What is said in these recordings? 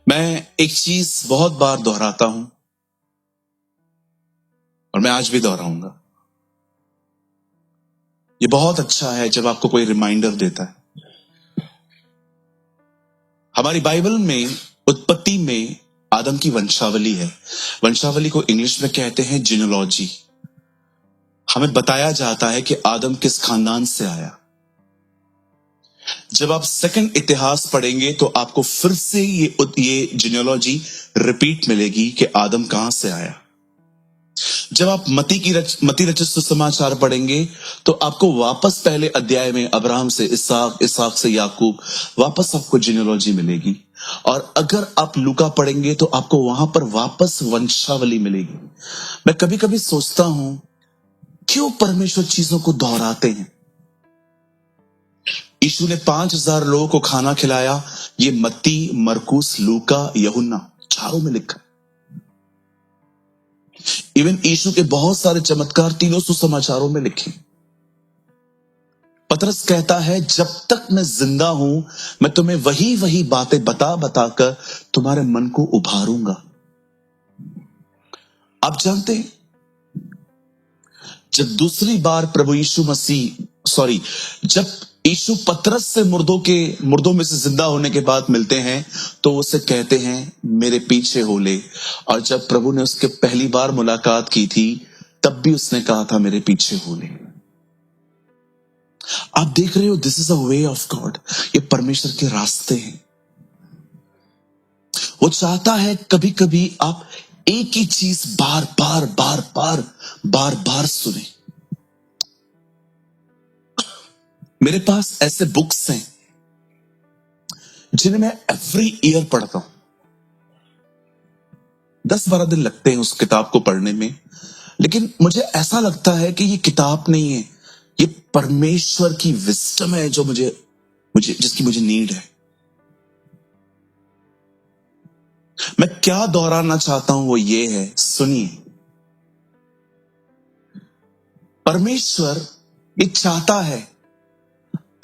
मैं एक चीज बहुत बार दोहराता हूं और मैं आज भी दोहराऊंगा। ये बहुत अच्छा है जब आपको कोई रिमाइंडर देता है। हमारी बाइबल में उत्पत्ति में आदम की वंशावली है। वंशावली को इंग्लिश में कहते हैं जीनोलॉजी। हमें बताया जाता है कि आदम किस खानदान से आया। जब आप सेकंड इतिहास पढ़ेंगे तो आपको फिर से ये जीनियोलॉजी रिपीट मिलेगी कि आदम कहां से आया। जब आप मती रचित सुसमाचार पढ़ेंगे तो आपको वापस पहले अध्याय में अब्राहम से इसहाक से याकूब, वापस आपको जीनियोलॉजी मिलेगी। और अगर आप लूका पढ़ेंगे तो आपको वहां पर वापस वंशावली मिलेगी। मैं कभी कभी सोचता हूं क्यों परमेश्वर चीजों को दोहराते हैं। यीशु ने 5,000 लोगों को खाना खिलाया। ये मत्ती, मरकुस, लूका, यूहन्ना चारों में लिखा। इवन यीशु के बहुत सारे चमत्कार तीनों सुसमाचारों में लिखे। पतरस कहता है जब तक मैं जिंदा हूं मैं तुम्हें वही वही बातें बता बताकर तुम्हारे मन को उभारूंगा। आप जानते हैं जब दूसरी बार प्रभु यीशु जब यीशु पतरस से मुर्दों में से जिंदा होने के बाद मिलते हैं तो उसे कहते हैं मेरे पीछे हो ले। और जब प्रभु ने उसके पहली बार मुलाकात की थी तब भी उसने कहा था मेरे पीछे हो ले। आप देख रहे हो, this is a way of God. ये परमेश्वर के रास्ते हैं। वो चाहता है कभी कभी आप एक ही चीज बार बार सुने। मेरे पास ऐसे बुक्स हैं जिन्हें मैं एवरी ईयर पढ़ता हूं। 10-12 दिन लगते हैं उस किताब को पढ़ने में, लेकिन मुझे ऐसा लगता है कि ये किताब नहीं है, ये परमेश्वर की विजडम है जो जिसकी मुझे नीड है। मैं क्या दोहराना चाहता हूं वो ये है, सुनिए। परमेश्वर ये चाहता है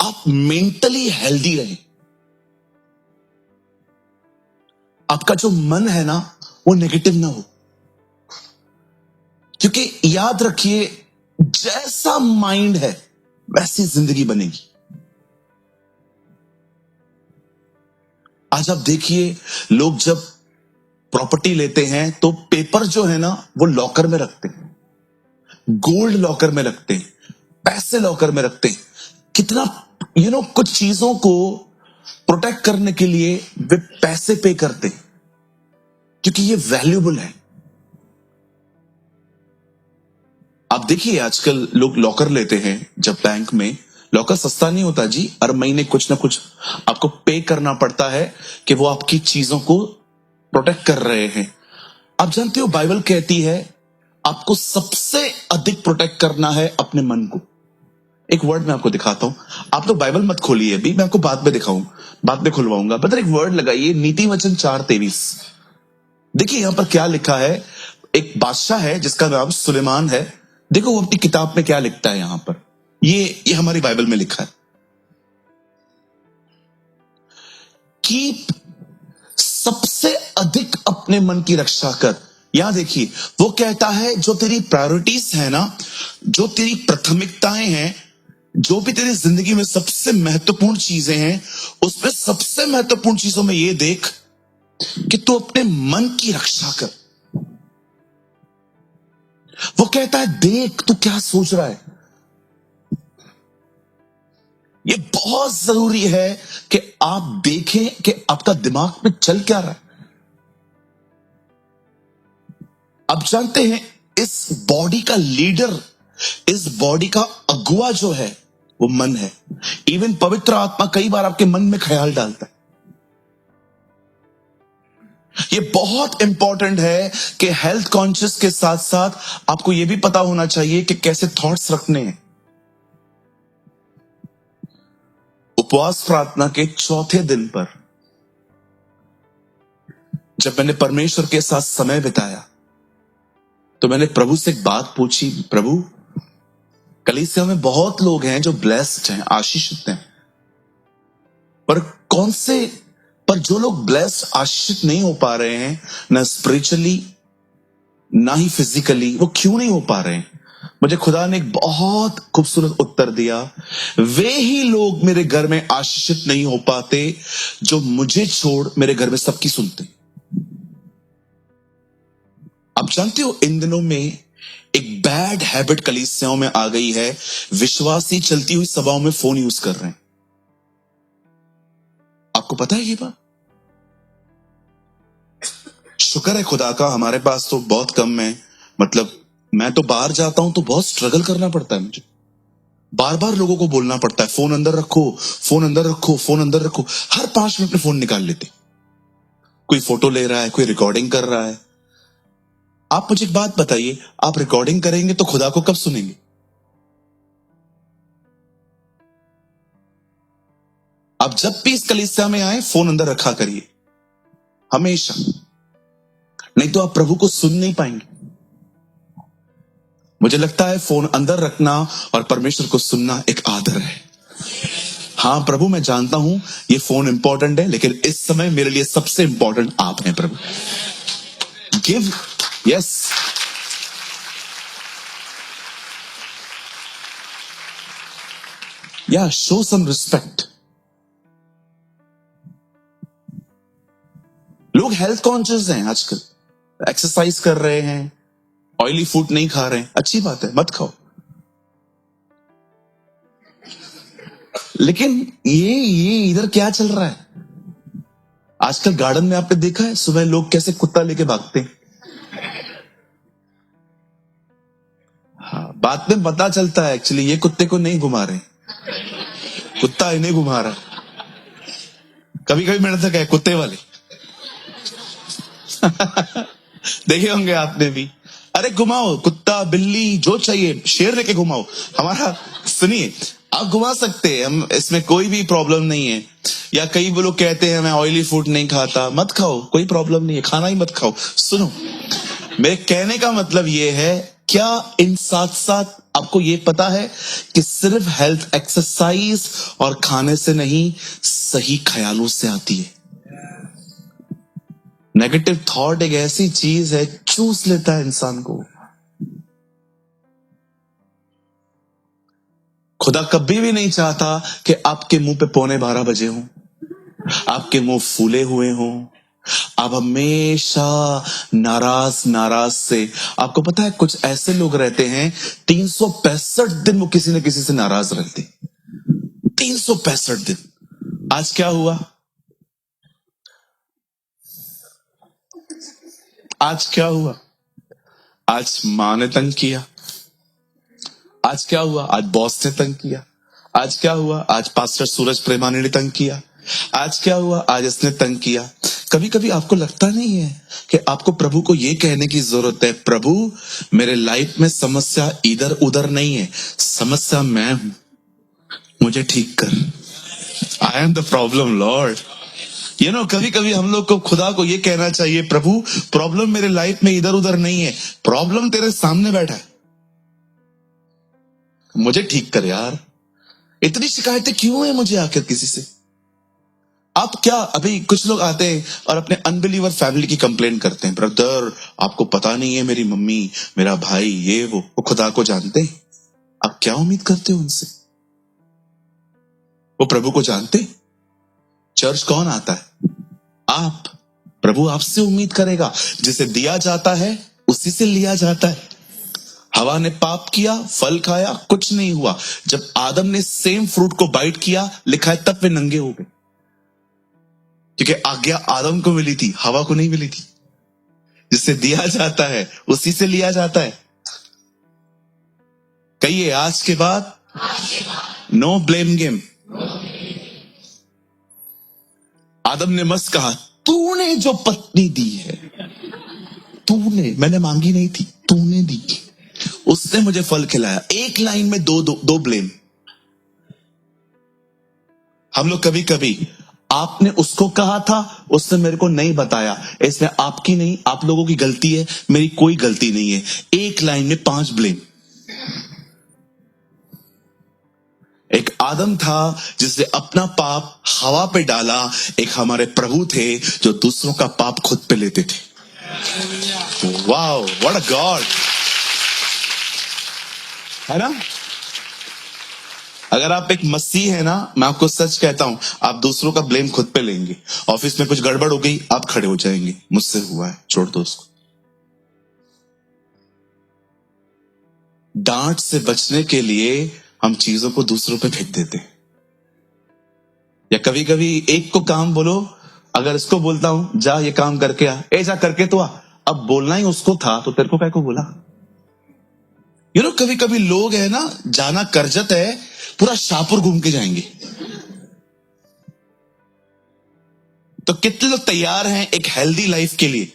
आप मेंटली हेल्दी रहें। आपका जो मन है ना वो नेगेटिव ना हो, क्योंकि याद रखिए जैसा माइंड है वैसी जिंदगी बनेगी। आज आप देखिए लोग जब प्रॉपर्टी लेते हैं तो पेपर जो है ना वो लॉकर में रखते हैं, गोल्ड लॉकर में रखते हैं, पैसे लॉकर में रखते हैं। कितना कुछ चीजों को प्रोटेक्ट करने के लिए वे पैसे पे करते हैं क्योंकि ये वैल्यूएबल है। आप देखिए आजकल लोग लॉकर लेते हैं जब बैंक में। लॉकर सस्ता नहीं होता जी, हर महीने कुछ ना कुछ आपको पे करना पड़ता है कि वो आपकी चीजों को प्रोटेक्ट कर रहे हैं। आप जानते हो बाइबल कहती है आपको सबसे अधिक प्रोटेक्ट करना है अपने मन को। एक वर्ड मैं आपको दिखाता हूं। आप तो बाइबल मत खोलिए अभी, मैं आपको बाद में खुलवाऊंगा। बता एक वर्ड लगाइए, नीति वचन 4:23। देखिए यहां पर क्या लिखा है। एक बादशाह है जिसका नाम सुलेमान है। देखो वो अपनी किताब में क्या लिखता है। यहां पर ये हमारी बाइबल में लिखा है, कीप, सबसे अधिक अपने मन की रक्षा कर। यहां देखिए वो कहता है जो तेरी प्रायोरिटीज है ना, जो तेरी प्राथमिकताएं हैं, जो भी तेरी जिंदगी में सबसे महत्वपूर्ण चीजें हैं, उसमें सबसे महत्वपूर्ण चीजों में ये देख कि तू अपने मन की रक्षा कर। वो कहता है देख तू क्या सोच रहा है। ये बहुत जरूरी है कि आप देखें कि आपका दिमाग में चल क्या रहा है। आप जानते हैं इस बॉडी का लीडर, इस बॉडी का अगुआ जो है वो मन है। इवन पवित्र आत्मा कई बार आपके मन में ख्याल डालता है। ये बहुत इंपॉर्टेंट है कि हेल्थ कॉन्शियस के साथ साथ आपको यह भी पता होना चाहिए कि कैसे थॉट्स रखने हैं। उपवास प्रार्थना के चौथे दिन पर जब मैंने परमेश्वर के साथ समय बिताया तो मैंने प्रभु से एक बात पूछी, प्रभु कलीसिया में बहुत लोग हैं जो ब्लेस्ड हैं, आशीषित हैं, पर कौन से पर जो लोग ब्लेस्ड आशीषित नहीं हो पा रहे हैं, ना स्पिरिचुअली ना ही फिजिकली, वो क्यों नहीं हो पा रहे हैं? मुझे खुदा ने एक बहुत खूबसूरत उत्तर दिया। वे ही लोग मेरे घर में आशीषित नहीं हो पाते जो मुझे छोड़ मेरे घर में सबकी सुनते। आप जानते हो, इन दिनों में एक बैड हैबिट कलीसियाओं में आ गई है। विश्वासी चलती हुई सभाओं में फोन यूज कर रहे हैं। आपको पता है ये बात? शुक्र है खुदा का, हमारे पास तो बहुत कम है। मतलब मैं तो बाहर जाता हूं तो बहुत स्ट्रगल करना पड़ता है मुझे। बार बार लोगों को बोलना पड़ता है, फोन अंदर रखो, फोन अंदर रखो, फोन अंदर रखो। हर 5 मिनट में फोन निकाल लेते। कोई फोटो ले रहा है, कोई रिकॉर्डिंग कर रहा है। आप मुझे एक बात बताइए, आप रिकॉर्डिंग करेंगे तो खुदा को कब सुनेंगे? आप जब भी इस कलीसिया में आए, फोन अंदर रखा करिए हमेशा, नहीं तो आप प्रभु को सुन नहीं पाएंगे। मुझे लगता है फोन अंदर रखना और परमेश्वर को सुनना एक आदर है। हाँ प्रभु, मैं जानता हूं ये फोन इंपॉर्टेंट है, लेकिन इस समय मेरे लिए सबसे इंपॉर्टेंट आप हैं प्रभु। Give, yes. या शो सम रिस्पेक्ट। लोग हेल्थ कॉन्शियस हैं आजकल, एक्सरसाइज कर रहे हैं, ऑयली फूड नहीं खा रहे हैं। अच्छी बात है, मत खाओ। लेकिन ये इधर क्या चल रहा है आजकल? गार्डन में आपने देखा है सुबह लोग कैसे कुत्ता लेके भागते हैं? हाँ, बाद में पता चलता है एक्चुअली ये कुत्ते को नहीं घुमा रहे, कुत्ता इन्हें घुमा रहा है। कभी कभी मैंने देखा है कुत्ते वाले देखे होंगे आपने भी। अरे घुमाओ, कुत्ता बिल्ली जो चाहिए, शेर लेके घुमाओ। हमारा सुनिए, आप घुमा सकते हैं, हम इसमें कोई भी प्रॉब्लम नहीं है। या कई लोग कहते हैं मैं ऑयली फूड नहीं खाता, मत खाओ, कोई प्रॉब्लम नहीं है, खाना ही मत खाओ। सुनो, मेरे कहने का मतलब ये है, क्या इन साथ साथ आपको ये पता है कि सिर्फ हेल्थ एक्सरसाइज और खाने से नहीं, सही ख्यालों से आती है। नेगेटिव थॉट एक ऐसी चीज है, चूस लेता है इंसान को। खुदा कभी भी नहीं चाहता कि आपके मुंह पे 11:45 हो, आपके मुंह फूले हुए हों, आप हमेशा नाराज से। आपको पता है कुछ ऐसे लोग रहते हैं 365 दिन वो किसी न किसी से नाराज रहते। 365 दिन। आज क्या हुआ? आज क्या हुआ? आज मां ने तंग किया। आज क्या हुआ? आज बॉस ने तंग किया। आज क्या हुआ? आज पास्टर सूरज प्रेमानी ने तंग किया। आज क्या हुआ? आज इसने तंग किया। कभी कभी आपको लगता नहीं है कि आपको प्रभु को ये कहने की जरूरत है, प्रभु मेरे लाइफ में समस्या इधर उधर नहीं है, समस्या मैं हूं, मुझे ठीक कर। I am the problem Lord. कभी कभी हम लोग को खुदा को ये कहना चाहिए, प्रभु प्रॉब्लम मेरे लाइफ में इधर उधर नहीं है, प्रॉब्लम तेरे सामने बैठा है, मुझे ठीक कर यार। इतनी शिकायतें क्यों है मुझे आखिर किसी से? आप क्या, अभी कुछ लोग आते हैं और अपने अनबिलीवर फैमिली की कंप्लेन करते हैं, ब्रदर आपको पता नहीं है मेरी मम्मी, मेरा भाई, ये वो खुदा को जानते हैं? आप क्या उम्मीद करते हो उनसे? वो प्रभु को जानते? चर्च कौन आता है? आप। प्रभु आपसे उम्मीद करेगा। जिसे दिया जाता है उसी से लिया जाता है। हवा ने पाप किया, फल खाया, कुछ नहीं हुआ। जब आदम ने सेम फ्रूट को बाइट किया, लिखा है तब वे नंगे हो गए, क्योंकि आज्ञा आदम को मिली थी, हवा को नहीं मिली थी। जिसे दिया जाता है उसी से लिया जाता है। कहिए आज के बाद नो ब्लेम गेम। आदम ने मस्त कहा, तूने जो पत्नी दी है, तूने, मैंने मांगी नहीं थी, तूने दी, उसने मुझे फल खिलाया। एक लाइन में दो ब्लेम। हम लोग कभी कभी, आपने उसको कहा था, उसने मेरे को नहीं बताया, इसमें आपकी नहीं, आप लोगों की गलती है, मेरी कोई गलती नहीं है। एक लाइन में 5 ब्लेम। एक आदम था जिसने अपना पाप हवा पे डाला, एक हमारे प्रभु थे जो दूसरों का पाप खुद पे लेते थे। वाओ, व्हाट अ गॉड, है ना? अगर आप एक मसीह है ना, मैं आपको सच कहता हूं, आप दूसरों का ब्लेम खुद पे लेंगे। ऑफिस में कुछ गड़बड़ हो गई, आप खड़े हो जाएंगे, मुझसे हुआ है, छोड़ दो उसको। डांट से बचने के लिए हम चीजों को दूसरों पे फेंक देते हैं। या कभी कभी एक को काम बोलो, अगर इसको बोलता हूं जा ये काम करके आ, ए जा करके तो आ, अब बोलना ही उसको था तो तेरे को क्या को बोला? कभी कभी लोग है ना, जाना करजत है, पूरा शाहपुर घूम के जाएंगे। तो कितने लोग तैयार हैं एक हेल्दी लाइफ के लिए?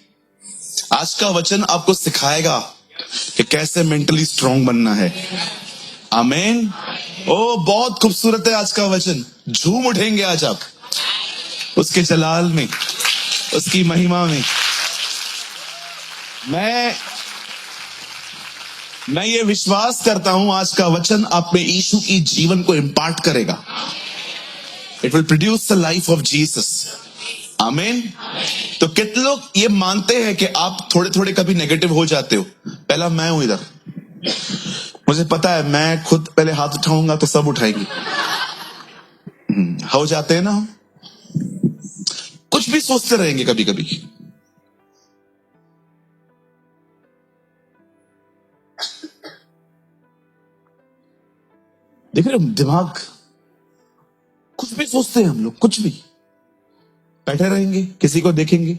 आज का वचन आपको सिखाएगा कि कैसे मेंटली स्ट्रांग बनना है। आमीन। ओ बहुत खूबसूरत है आज का वचन, झूम उठेंगे आज आप उसके जलाल में, उसकी महिमा में। मैं ये विश्वास करता हूं आज का वचन आप में यीशु की जीवन को इंपार्ट करेगा। It will produce the life of Jesus. आमीन। तो कितने लोग ये मानते हैं कि आप थोड़े थोड़े कभी नेगेटिव हो जाते हो? पहला मैं हूं इधर, मुझे पता है, मैं खुद पहले हाथ उठाऊंगा तो सब उठाएंगे। हो जाते हैं ना हम, कुछ भी सोचते रहेंगे कभी कभी। देख रहे हो दिमाग, कुछ भी सोचते हैं हम लोग, कुछ भी। बैठे रहेंगे, किसी को देखेंगे,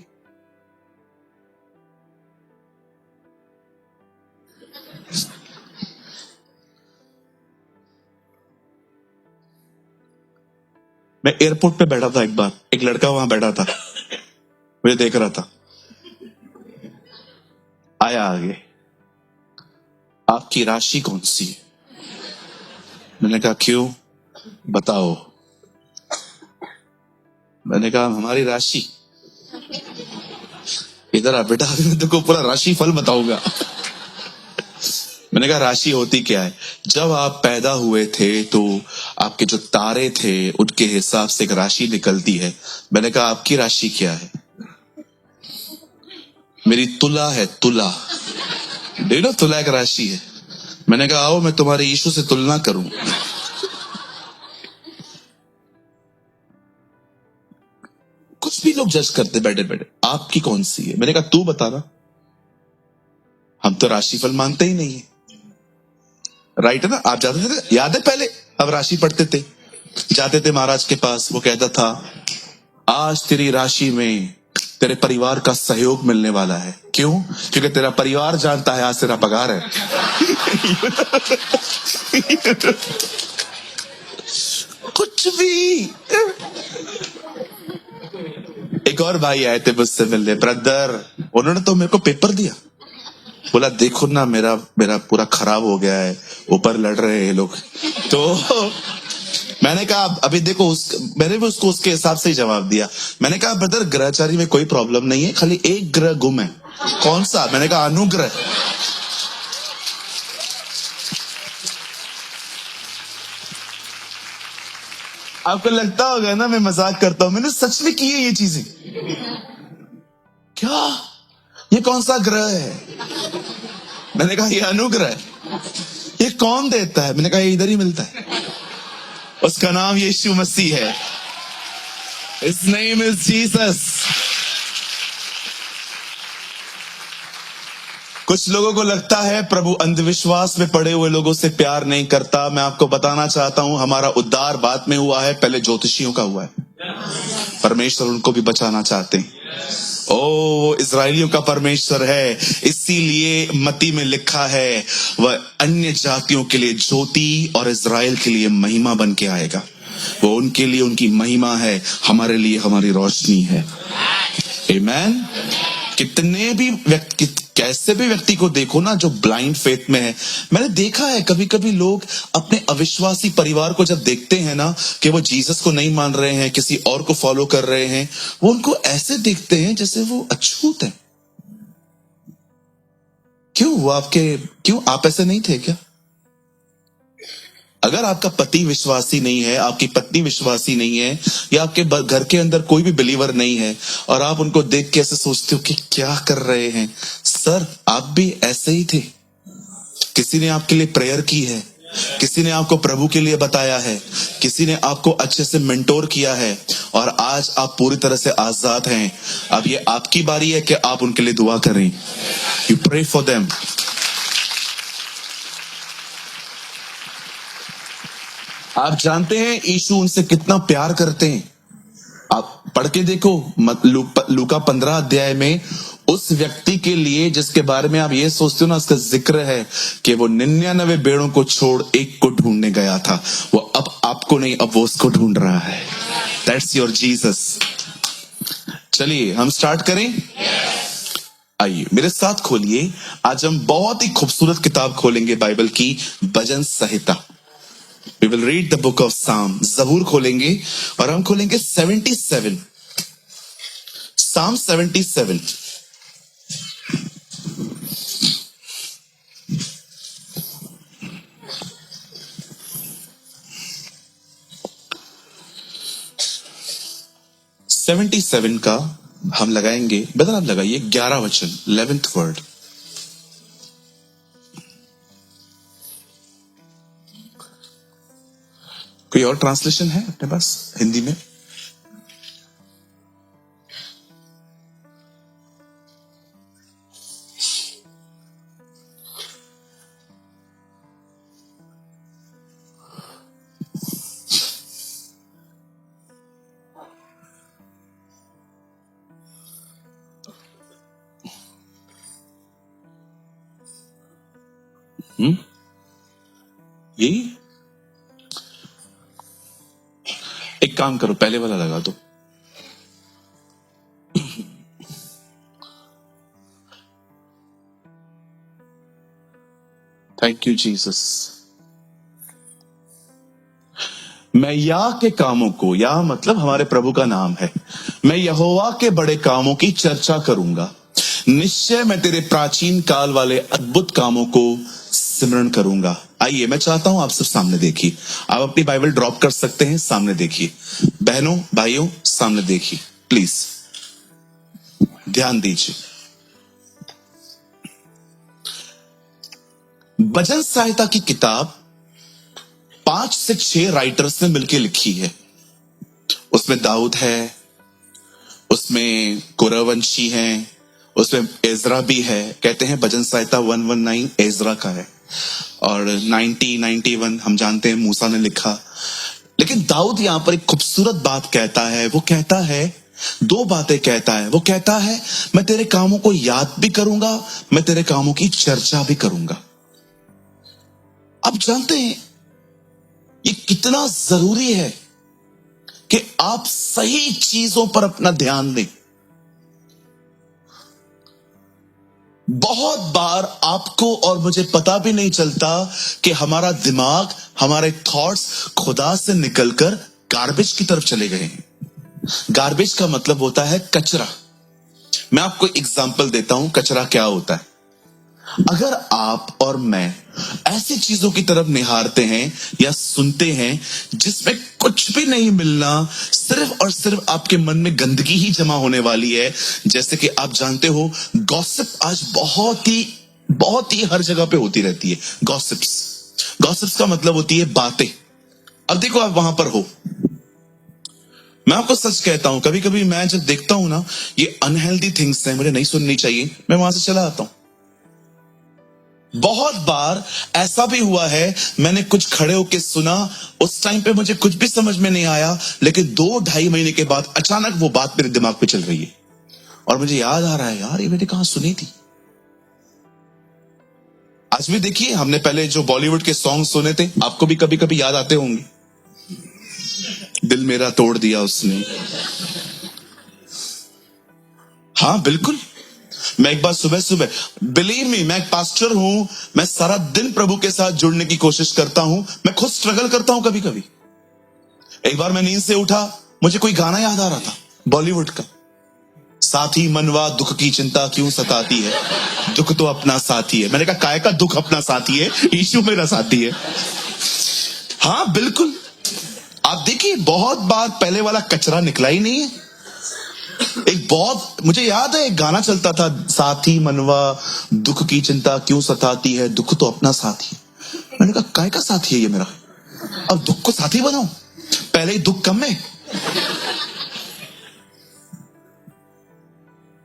मैं एयरपोर्ट पे बैठा था एक बार, एक लड़का वहां बैठा था, मुझे देख रहा था, आया आगे, आपकी राशि कौन सी है? मैंने कहा क्यों, बताओ। मैंने कहा हमारी राशि। इधर आ बेटा, मैं तुमको पूरा राशि फल बताऊंगा। मैंने कहा राशि होती क्या है? जब आप पैदा हुए थे तो आपके जो तारे थे उनके हिसाब से एक राशि निकलती है। मैंने कहा आपकी राशि क्या है? मेरी तुला है, तुला। देखो तुला एक राशि है। मैंने कहा आओ मैं तुम्हारे यीशु से तुलना करूं। कुछ भी लोग जज करते बैठे बैठे, आपकी कौन सी है? मैंने कहा तू बता ना, हम तो राशिफल मानते ही नहीं है। राइट है ना? आप जाते थे, याद है पहले अब राशि पढ़ते थे, जाते थे महाराज के पास, वो कहता था आज तेरी राशि में तेरे परिवार का सहयोग मिलने वाला है। क्यों? क्योंकि तेरा परिवार जानता है आज तेरा पगार है। कुछ भी। एक और भाई आए थे मुझसे मिलने, ब्रदर, उन्होंने तो मेरे को पेपर दिया, बोला देखो ना मेरा पूरा खराब हो गया है, ऊपर लड़ रहे हैं ये लोग। तो मैंने कहा अभी देखो, मैंने भी उसको उसके हिसाब से ही जवाब दिया। मैंने कहा ब्रदर ग्रहचारी में कोई प्रॉब्लम नहीं है, खाली एक ग्रह गुम है। कौन सा? मैंने कहा अनुग्रह। आपको लगता होगा ना मैं मजाक करता हूं, मैंने सच में की है ये चीजें। क्या ये कौन सा ग्रह है? मैंने कहा ये अनुग्रह है। ये कौन देता है? मैंने कहा ये इधर ही मिलता है, उसका नाम यीशु मसीह है। His name is Jesus। कुछ लोगों को लगता है प्रभु अंधविश्वास में पड़े हुए लोगों से प्यार नहीं करता। मैं आपको बताना चाहता हूं हमारा उद्धार बाद में हुआ है, पहले ज्योतिषियों का हुआ है। परमेश्वर उनको भी बचाना चाहते हैं। वो इजराइलियों का परमेश्वर है, इसीलिए मत्ती में लिखा है वह अन्य जातियों के लिए ज्योति और इजराइल के लिए महिमा बन के आएगा। वो उनके लिए उनकी महिमा है, हमारे लिए हमारी रोशनी है। आमीन। कितने भी व्यक्ति, कैसे भी व्यक्ति को देखो ना जो ब्लाइंड फेथ में है, मैंने देखा है कभी कभी लोग अपने अविश्वासी परिवार को जब देखते हैं ना कि वो जीसस को नहीं मान रहे हैं, किसी और को फॉलो कर रहे हैं, वो उनको ऐसे देखते हैं जैसे वो अछूत है। क्यों? वो क्यों आप ऐसे नहीं थे क्या? अगर आपका पति विश्वासी नहीं है, आपकी पत्नी विश्वासी नहीं है, या आपके घर के अंदर कोई भी बिलीवर नहीं है और आप उनको देख के ऐसे सोचते हो कि क्या कर रहे हैं, सर आप भी ऐसे ही थे। किसी ने आपके लिए प्रेयर की है, किसी ने आपको प्रभु के लिए बताया है, किसी ने आपको अच्छे से मेंटोर किया है और आज आप पूरी तरह से आजाद हैं। अब ये आपकी बारी है कि आप उनके लिए दुआ करें। You pray for them. आप जानते हैं यीशु उनसे कितना प्यार करते हैं। आप पढ़ के देखो लूका 15 अध्याय में उस व्यक्ति के लिए जिसके बारे में आप ये सोचते हो ना, उसका जिक्र है कि वो 99 भेड़ों को छोड़ एक को ढूंढने गया था। वो अब आपको नहीं, अब वो उसको ढूंढ रहा है। That's your Jesus. चलिए हम स्टार्ट करें। आइए मेरे साथ खोलिए। आज हम बहुत ही खूबसूरत किताब खोलेंगे बाइबल की, भजन संहिता। We will read the book of Psalm. जबूर खोलेंगे और हम खोलेंगे 77, Psalm 77। का हम लगाएंगे, बदल आप लगाइए 11 वचन, 11th वर्ड। कोई और ट्रांसलेशन है अपने पास हिंदी में? यही एक काम करो, पहले वाला लगा दो। Thank you Jesus. मैं या के कामों को, या मतलब हमारे प्रभु का नाम है, मैं यहोवा के बड़े कामों की चर्चा करूंगा। निश्चय मैं तेरे प्राचीन काल वाले अद्भुत कामों को सिमरण करूंगा। आइए मैं चाहता हूं आप सब सामने देखिए। आप अपनी बाइबल ड्रॉप कर सकते हैं, सामने देखिए। बहनों भाइयों सामने देखिए, प्लीज ध्यान दीजिए। भजन संहिता की किताब 5 से 6 राइटर्स ने मिलकर लिखी है। उसमें दाऊद है, उसमें कुरवंशी हैं, उसमें एजरा भी है। कहते हैं भजन संहिता 119 एजरा का है और 91 हम जानते हैं मूसा ने लिखा। लेकिन दाऊद यहां पर एक खूबसूरत बात कहता है। वो कहता है, 2 बातें कहता है। वो कहता है मैं तेरे कामों को याद भी करूंगा, मैं तेरे कामों की चर्चा भी करूंगा। आप जानते हैं ये कितना जरूरी है कि आप सही चीजों पर अपना ध्यान दें। बहुत बार आपको और मुझे पता भी नहीं चलता कि हमारा दिमाग, हमारे थॉट्स खुदा से निकलकर गार्बेज की तरफ चले गए हैं। गार्बेज का मतलब होता है कचरा। मैं आपको एग्जांपल देता हूं कचरा क्या होता है। अगर आप और मैं ऐसी चीजों की तरफ निहारते हैं या सुनते हैं जिसमें कुछ भी नहीं मिलना, सिर्फ और सिर्फ आपके मन में गंदगी ही जमा होने वाली है। जैसे कि आप जानते हो गॉसिप आज बहुत ही हर जगह पे होती रहती है। गॉसिप्स का मतलब होती है बातें। अब देखो आप वहां पर हो, मैं आपको सच कहता हूं, कभी कभी मैं जब देखता हूं ना ये अनहेल्दी थिंग्स हैं, मुझे नहीं सुननी चाहिए, मैं वहां से चला आता हूं। बहुत बार ऐसा भी हुआ है, मैंने कुछ खड़े होके सुना, उस टाइम पे मुझे कुछ भी समझ में नहीं आया, लेकिन 2-2.5 महीने के बाद अचानक वो बात मेरे दिमाग पे चल रही है और मुझे याद आ रहा है, यार ये मैंने कहां सुनी थी। आज भी देखिए, हमने पहले जो बॉलीवुड के सॉन्ग सुने थे, आपको भी कभी कभी याद आते होंगे। दिल मेरा तोड़ दिया उसने। हाँ बिल्कुल। मैं एक बार सुबह बिलीव मी, मैं एक पास्टर हूं, मैं सारा दिन प्रभु के साथ जुड़ने की कोशिश करता हूं। मैं खुद स्ट्रगल करता हूं कभी कभी। एक बार मैं नींद से उठा, मुझे कोई गाना याद आ रहा था बॉलीवुड का। साथी मनवा दुख की चिंता क्यों सताती है, दुख तो अपना साथी है। मैंने कहा काय का दुख अपना साथी है, यीशु मेरा साथी है। हाँ बिल्कुल, आप देखिए बहुत बार पहले वाला कचरा निकला ही नहीं है। एक बहुत मुझे याद है, एक गाना चलता था, साथी मनवा दुख की चिंता क्यों सताती है, दुख तो अपना साथी। मैंने कहा काय का साथी है ये मेरा, अब दुख को साथी बनाऊं, पहले ही दुख कम है।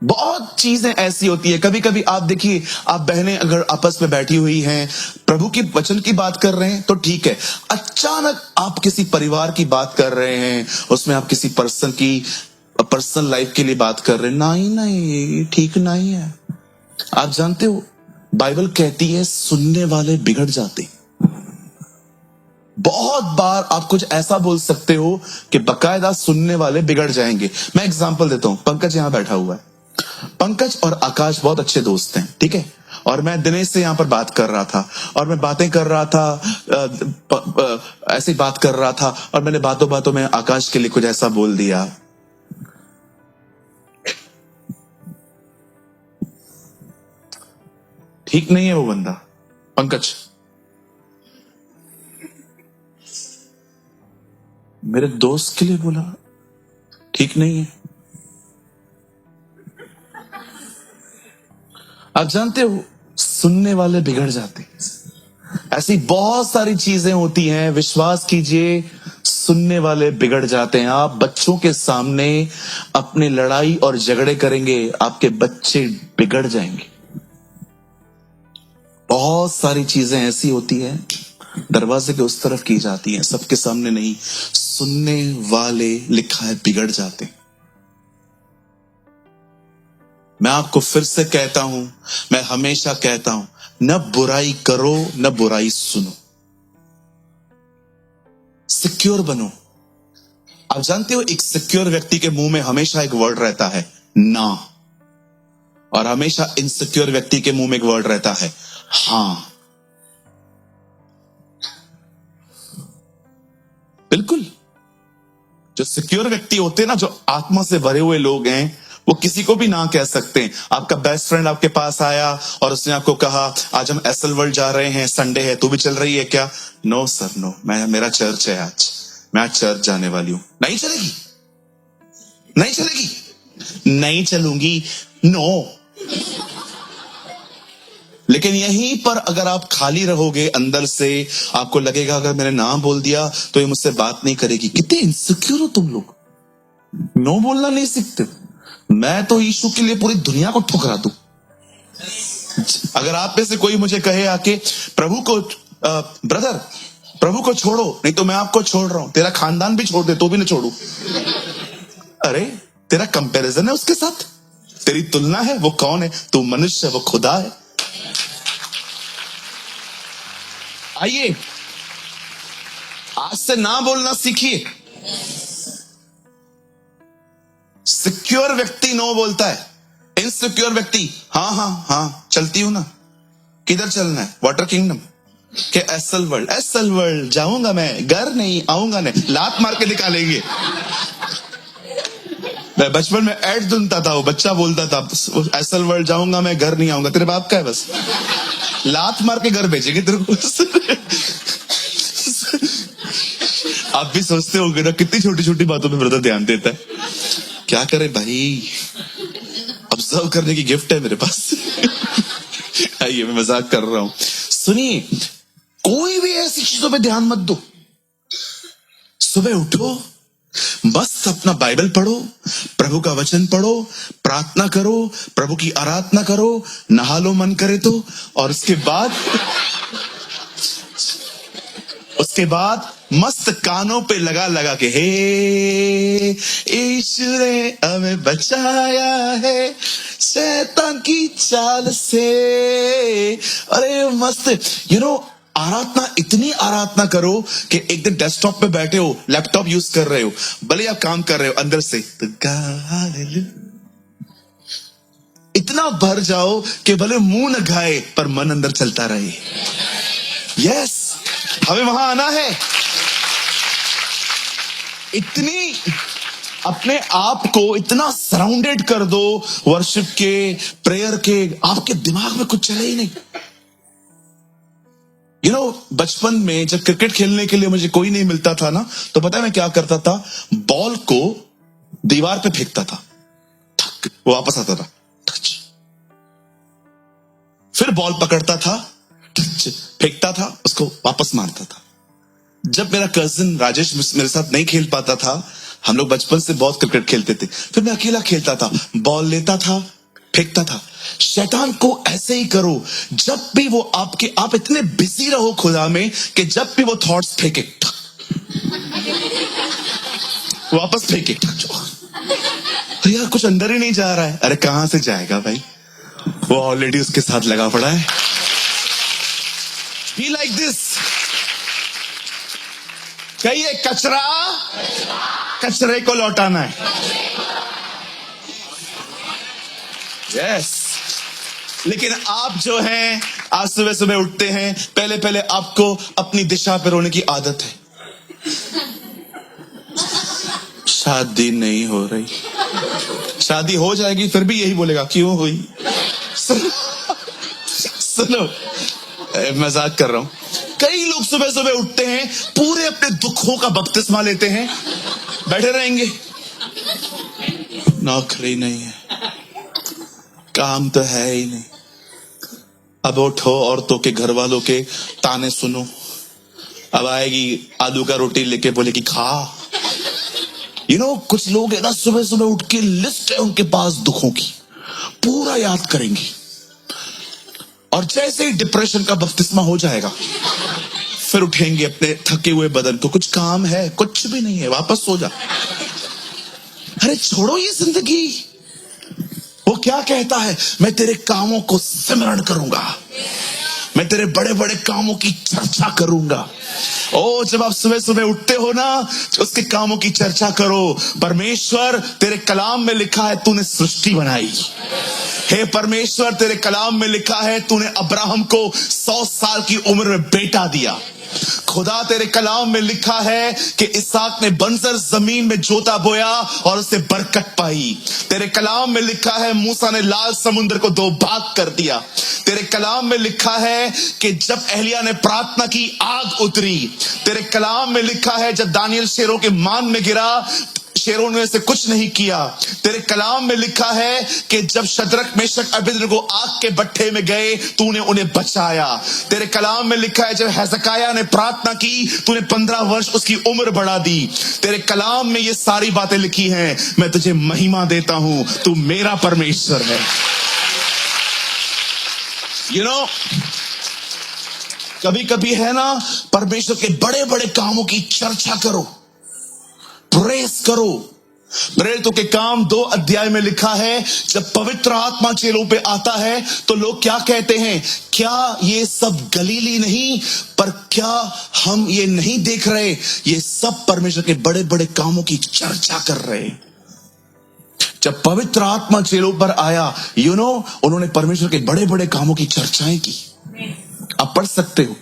बहुत चीजें ऐसी होती है। कभी कभी आप देखिए, आप बहनें अगर आपस में बैठी हुई हैं, प्रभु की वचन की बात कर रहे हैं तो ठीक है, अचानक आप किसी परिवार की बात कर रहे हैं, उसमें आप किसी पर्सनल लाइफ के लिए बात कर रहे हैं, नहीं नहीं ठीक नहीं है। आप जानते हो बाइबल कहती है सुनने वाले बिगड़ जाते। बहुत बार आप कुछ ऐसा बोल सकते हो कि बकायदा सुनने वाले बिगड़ जाएंगे। मैं एग्जांपल देता हूं, पंकज यहां बैठा हुआ है, पंकज और आकाश बहुत अच्छे दोस्त हैं, ठीक है, और मैं दिनेश से यहां पर बात कर रहा था, और मैं बातें कर रहा था, ऐसे ही बात कर रहा था, और मैंने बातों बातों में आकाश के लिए कुछ ऐसा बोल दिया। ठीक नहीं है वो बंदा, पंकज मेरे दोस्त के लिए बोला, ठीक नहीं है। आप जानते हो सुनने वाले बिगड़ जाते। ऐसी बहुत सारी चीजें होती हैं, विश्वास कीजिए सुनने वाले बिगड़ जाते हैं। आप बच्चों के सामने अपने लड़ाई और झगड़े करेंगे, आपके बच्चे बिगड़ जाएंगे। बहुत सारी चीजें ऐसी होती हैं दरवाजे के उस तरफ की जाती हैं, सबके सामने नहीं। सुनने वाले लिखा है बिगड़ जाते। मैं आपको फिर से कहता हूं, मैं हमेशा कहता हूं, न बुराई करो न बुराई सुनो, सिक्योर बनो। आप जानते हो एक सिक्योर व्यक्ति के मुंह में हमेशा एक वर्ड रहता है ना, और हमेशा इनसिक्योर व्यक्ति के मुंह में एक वर्ड रहता है हां। बिल्कुल, जो सिक्योर व्यक्ति होते हैं ना, जो आत्मा से भरे हुए लोग हैं, वो किसी को भी ना कह सकते हैं। आपका बेस्ट फ्रेंड आपके पास आया और उसने आपको कहा आज हम एसएल वर्ल्ड जा रहे हैं, संडे है, तू भी चल रही है क्या? नो सर नो, मेरा चर्च है आज, मैं आज चर्च जाने वाली हूं। नहीं चलेगी, नहीं चलेगी, नहीं चलूंगी, नो। लेकिन यहीं पर अगर आप खाली रहोगे अंदर से, आपको लगेगा अगर मैंने ना बोल दिया तो ये मुझसे बात नहीं करेगी। कितने इनसिक्योर हो तुम लोग, नो बोलना नहीं सीखते। मैं तो यीशु के लिए पूरी दुनिया को ठुकरा दूं। अगर आप में से कोई मुझे कहे आके प्रभु को ब्रदर प्रभु को छोड़ो, नहीं तो मैं आपको छोड़ रहा हूं, तेरा खानदान भी छोड़ दे तो भी नहीं छोड़ू। अरे तेरा कंपैरिजन है उसके साथ, तेरी तुलना है, वो कौन है? तू मनुष्य है, वो खुदा है। आइए आज से ना बोलना सीखिए। सिक्योर व्यक्ति नो बोलता है, इनसिक्योर व्यक्ति हाँ हाँ हाँ चलती हूं ना। किधर चलना है? वाटर किंगडम के एसएल वर्ल्ड? एसएल वर्ल्ड जाऊंगा मैं, घर नहीं आऊंगा, नहीं लात मार के निकालेंगे। मैं बचपन में ऐड सुनता था, वो बच्चा बोलता था एसएल वर्ल्ड जाऊंगा मैं, घर नहीं आऊंगा। तेरे बाप का है, बस लात मार के घर भेजेंगे तेरे को। आप भी सोचते होंगे ना कितनी छोटी छोटी बातों पे ब्रदर ध्यान देता है। क्या करे भाई, ऑब्जर्व करने की गिफ्ट है मेरे पास। आइए मैं मजाक कर रहा हूं। सुनिए, कोई भी ऐसी चीजों पे ध्यान मत दो। सुबह उठो, मस्त अपना बाइबल पढ़ो, प्रभु का वचन पढ़ो, प्रार्थना करो, प्रभु की आराधना करो, नहा लो मन करे तो, और उसके बाद मस्त कानों पे लगा लगा के हे यीशु ने हमें बचाया है शैतान की चाल से। अरे मस्त, आराधना, इतनी आराधना करो कि एक दिन डेस्कटॉप पे बैठे हो, लैपटॉप यूज कर रहे हो, भले आप काम कर रहे हो, अंदर से तो इतना भर जाओ कि भले मुंह न खाए पर मन अंदर चलता रहे। यस, हमें वहां आना है। इतनी अपने आप को इतना सराउंडेड कर दो वर्शिप के, प्रेयर के, आपके दिमाग में कुछ चले ही नहीं। बचपन में जब क्रिकेट खेलने के लिए मुझे कोई नहीं मिलता था ना, तो पता है मैं क्या करता था? बॉल को दीवार पे फेंकता था, वो वापस आता था। फिर बॉल पकड़ता था, फेंकता था, उसको वापस मारता था। जब मेरा कजिन राजेश मेरे साथ नहीं खेल पाता था, हम लोग बचपन से बहुत क्रिकेट खेलते थे, फिर मैं अकेला खेलता था, बॉल लेता था, फेंकता था। शैतान को ऐसे ही करो, जब भी वो आप इतने बिजी रहो खुदा में कि जब भी वो थॉट्स फेंके वापस फेंके। तो यार कुछ अंदर ही नहीं जा रहा है। अरे कहां से जाएगा भाई, वो ऑलरेडी उसके साथ लगा पड़ा है। Be like this। कहिए कचरा कचरे को लौटाना है। यस। लेकिन आप जो हैं, आज सुबह सुबह उठते हैं, पहले पहले आपको अपनी दिशा पर रोने की आदत है। शादी नहीं हो रही, शादी हो जाएगी फिर भी यही बोलेगा क्यों हुई। सुनो, मजाक कर रहा हूं। कई लोग सुबह सुबह उठते हैं, पूरे अपने दुखों का बपतिस्मा लेते हैं, बैठे रहेंगे। नौकरी नहीं है, काम तो है ही नहीं। अब उठो, औरतों के घर वालों के ताने सुनो। अब आएगी आलू का रोटी लेके, बोलेगी खा। कुछ लोग है ना, सुबह सुबह उठ के लिस्ट है उनके पास दुखों की, पूरा याद करेंगे। और जैसे ही डिप्रेशन का बपतिस्मा हो जाएगा, फिर उठेंगे अपने थके हुए बदन को, कुछ काम है, कुछ भी नहीं है, वापस सो जा। अरे छोड़ो ये जिंदगी। वो क्या कहता है? मैं तेरे कामों को सिमरण करूंगा, मैं तेरे बड़े बड़े कामों की चर्चा करूंगा। ओ, जब आप सुबह सुबह उठते हो ना, उसके कामों की चर्चा करो। परमेश्वर, तेरे कलाम में लिखा है तूने सृष्टि बनाई। हे परमेश्वर, तेरे कलाम में लिखा है तूने अब्राहम को 100 साल की उम्र में बेटा दिया। खुदा, तेरे कलाम में लिखा है कि इसहाक ने बंजर जमीन में जोता बोया और उससे बरकत पाई। तेरे कलाम में लिखा है मूसा ने लाल समुद्र को 2 भाग कर दिया। तेरे कलाम में लिखा है कि जब एलिया ने प्रार्थना की, आग उतरी। तेरे कलाम में लिखा है जब दानियल शेरों के मान में गिरा, शेरों ने से कुछ नहीं किया। तेरे कलाम में लिखा है कि जब शद्रक मेशक अबेदनगो आग के भट्ठे में गए, तूने उन्हें बचाया। तेरे कलाम में लिखा है जब हेzekiah ने प्रार्थना की, तूने 15 वर्ष उसकी उम्र बढ़ा दी। तेरे कलाम में ये सारी बातें लिखी हैं। मैं तुझे महिमा देता हूं, तू मेरा परमेश्वर है। कभी कभी है ना, परमेश्वर के बड़े बड़े कामों की चर्चा करो, प्रेस करो। प्रेरितों के काम 2 अध्याय में लिखा है, जब पवित्र आत्मा चेलों पे आता है तो लोग क्या कहते हैं? क्या ये सब गलीली नहीं? पर क्या हम ये नहीं देख रहे? ये सब परमेश्वर के बड़े बड़े कामों की चर्चा कर रहे हैं। जब पवित्र आत्मा चेलों पर आया, उन्होंने परमेश्वर के बड़े बड़े कामों की चर्चाएं की। आप पढ़ सकते हो,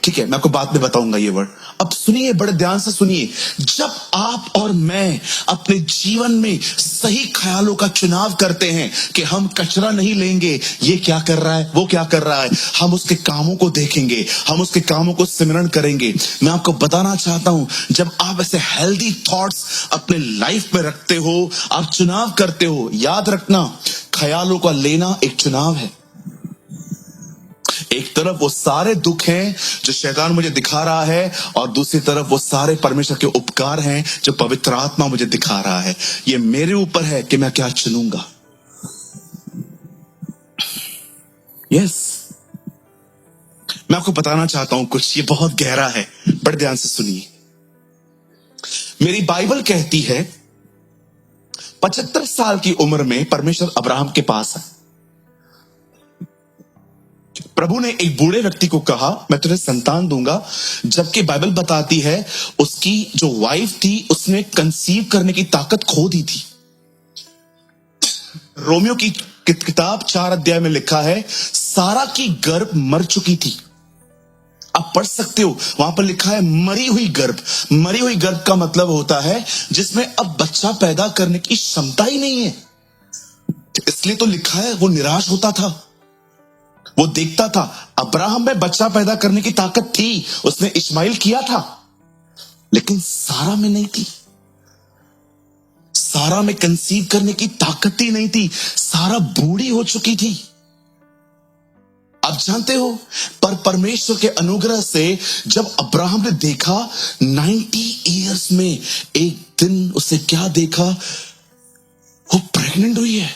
ठीक है, मैं आपको बाद में बताऊंगा ये वर्ड। अब सुनिए, बड़े ध्यान से सुनिए। जब आप और मैं अपने जीवन में सही ख्यालों का चुनाव करते हैं कि हम कचरा नहीं लेंगे, ये क्या कर रहा है, वो क्या कर रहा है, हम उसके कामों को देखेंगे, हम उसके कामों को सिमरण करेंगे। मैं आपको बताना चाहता हूं, जब आप ऐसे हेल्दी थॉट्स अपने लाइफ में रखते हो, आप चुनाव करते हो, याद रखना, ख्यालों का लेना एक चुनाव है। एक तरफ वो सारे दुख हैं जो शैतान मुझे दिखा रहा है, और दूसरी तरफ वो सारे परमेश्वर के उपकार हैं जो पवित्र आत्मा मुझे दिखा रहा है। ये मेरे ऊपर है कि मैं क्या चुनूंगा। यस, मैं आपको बताना चाहता हूं कुछ, ये बहुत गहरा है, बड़े ध्यान से सुनिए। मेरी बाइबल कहती है 75 साल की उम्र में परमेश्वर अब्राहम के पास है। प्रभु ने एक बूढ़े व्यक्ति को कहा, मैं तुझे संतान दूंगा, जबकि बाइबल बताती है उसकी जो वाइफ थी उसने कंसीव करने की ताकत खो दी थी। रोमियो की किताब 4 अध्याय में लिखा है, सारा की गर्भ मर चुकी थी। आप पढ़ सकते हो, वहां पर लिखा है मरी हुई गर्भ। मरी हुई गर्भ का मतलब होता है जिसमें अब बच्चा पैदा करने की क्षमता ही नहीं है। इसलिए तो लिखा है वो निराश होता था, वो देखता था अब्राहम में बच्चा पैदा करने की ताकत थी, उसने इस्माइल किया था, लेकिन सारा में नहीं थी। सारा में कंसीव करने की ताकत ही नहीं थी, सारा बूढ़ी हो चुकी थी। आप जानते हो, पर परमेश्वर के अनुग्रह से जब अब्राहम ने देखा 90 इयर्स में एक दिन उसे क्या देखा, वो प्रेग्नेंट हुई है।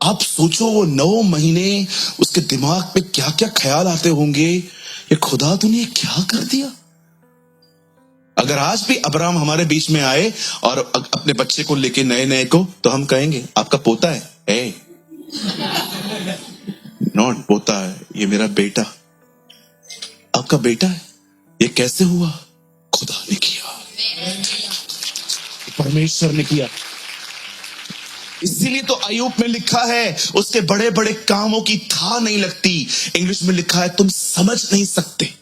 आप सोचो वो 9 महीने उसके दिमाग पे क्या क्या ख्याल आते होंगे, ये खुदा तूने क्या कर दिया। अगर आज भी अब्राहम हमारे बीच में आए और अपने बच्चे को लेके नए नए को, तो हम कहेंगे आपका पोता है, नॉट पोता है, ये मेरा बेटा, आपका बेटा है। ये कैसे हुआ? खुदा ने किया, परमेश्वर ने किया। इसीलिए तो अय्यूब में लिखा है उसके बड़े बड़े कामों की था नहीं लगती। इंग्लिश में लिखा है तुम समझ नहीं सकते।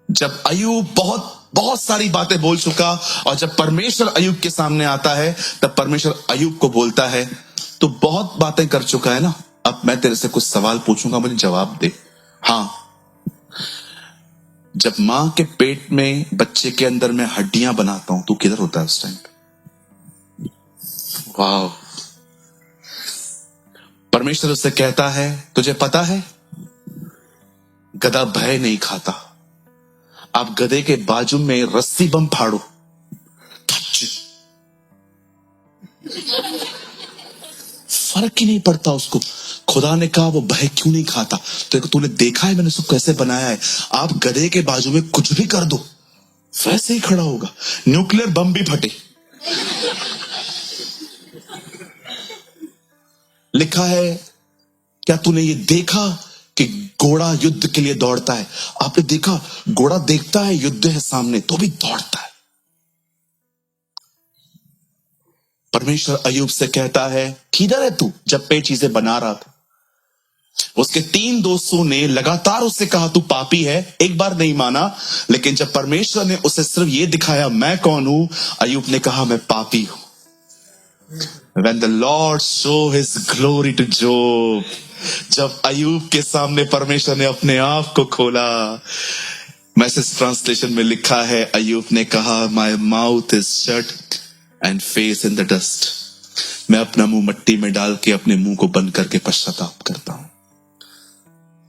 जब अय्यूब बहुत सारी बातें बोल चुका और जब परमेश्वर अय्यूब के सामने आता है, तब परमेश्वर अय्यूब को बोलता है तू बहुत बातें कर चुका है ना, अब मैं तेरे से कुछ सवाल पूछूंगा, मुझे जवाब दे। हाँ, जब मां के पेट में बच्चे के अंदर मैं हड्डियां बनाता हूं, तू किधर होता है उस टाइम? वाह। परमेश्वर उससे कहता है तुझे पता है गधा भय नहीं खाता, आप गधे के बाजू में रस्सी बम फाड़ो, फर्क ही नहीं पड़ता उसको। खुदा ने कहा वो भय क्यों नहीं खाता, तो तूने देखा है मैंने उसको कैसे बनाया है, आप गधे के बाजू में कुछ भी कर दो वैसे ही खड़ा होगा, न्यूक्लियर बम भी फटे। लिखा है क्या तूने ये देखा कि घोड़ा युद्ध के लिए दौड़ता है? आपने देखा घोड़ा देखता है युद्ध है सामने तो भी दौड़ता है। परमेश्वर अय्यूब से कहता है किधर है तू जब पे चीजें बना रहा था? उसके 3 दोस्तों ने लगातार उससे कहा तू पापी है, एक बार नहीं माना, लेकिन जब परमेश्वर ने उसे सिर्फ ये दिखाया मैं कौन हूं, अय्यूब ने कहा मैं पापी हूं। When the Lord show his glory to Job, जब अय्यूब के सामने परमेश्वर ने अपने आप को खोला, मैसेज ट्रांसलेशन में लिखा है अय्यूब ने कहा my mouth is shut and face in the dust, मैं अपना मुंह मिट्टी में डाल के अपने मुंह को बंद करके पश्चाताप करता हूं।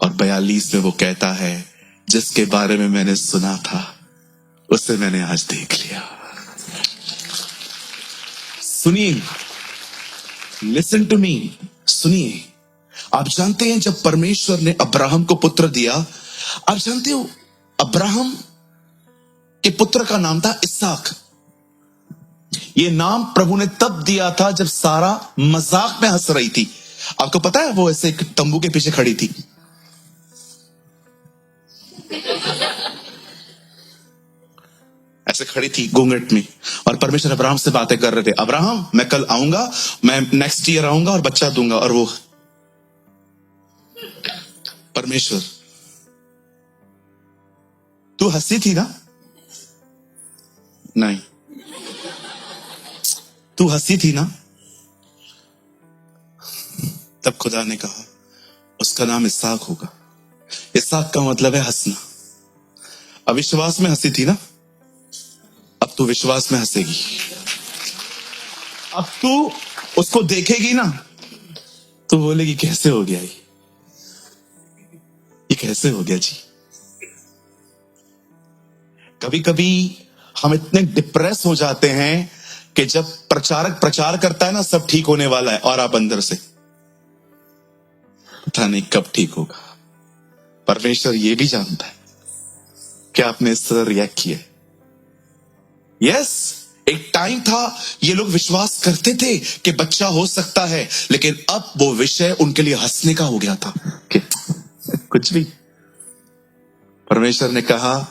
और 42 में वो कहता है जिसके बारे में मैंने सुना था उसे मैंने आज देख लिया। सुनिए, लिसन टू मी, सुनिए। आप जानते हैं जब परमेश्वर ने अब्राहम को पुत्र दिया, आप जानते हो अब्राहम के पुत्र का नाम था इसहाक। ये नाम प्रभु ने तब दिया था जब सारा मजाक में हंस रही थी। आपको पता है वो ऐसे एक तंबू के पीछे खड़ी थी, ऐसे खड़ी थी घूंघट में, और परमेश्वर अब्राहम से बातें कर रहे थे, अब्राहम मैं कल आऊंगा, मैं नेक्स्ट ईयर आऊंगा और बच्चा दूंगा। और वो परमेश्वर तू हंसी थी ना? नहीं, तू हंसी थी ना? तब खुदा ने कहा उसका नाम इसहाक होगा। इसहाक का मतलब है हंसना। अविश्वास में हंसी थी ना, अब तू विश्वास में हंसेगी। अब तू उसको देखेगी ना तो बोलेगी कैसे हो गया ये कैसे हो गया जी। कभी कभी हम इतने डिप्रेस हो जाते हैं कि जब प्रचारक प्रचार करता है ना सब ठीक होने वाला है, और आप अंदर से पता नहीं कब ठीक होगा। परमेश्वर ये भी जानता है कि आपने इस तरह रिएक्ट किया। यस, एक टाइम था ये लोग विश्वास करते थे कि बच्चा हो सकता है, लेकिन अब वो विषय उनके लिए हंसने का हो गया था कि कुछ भी। परमेश्वर ने कहा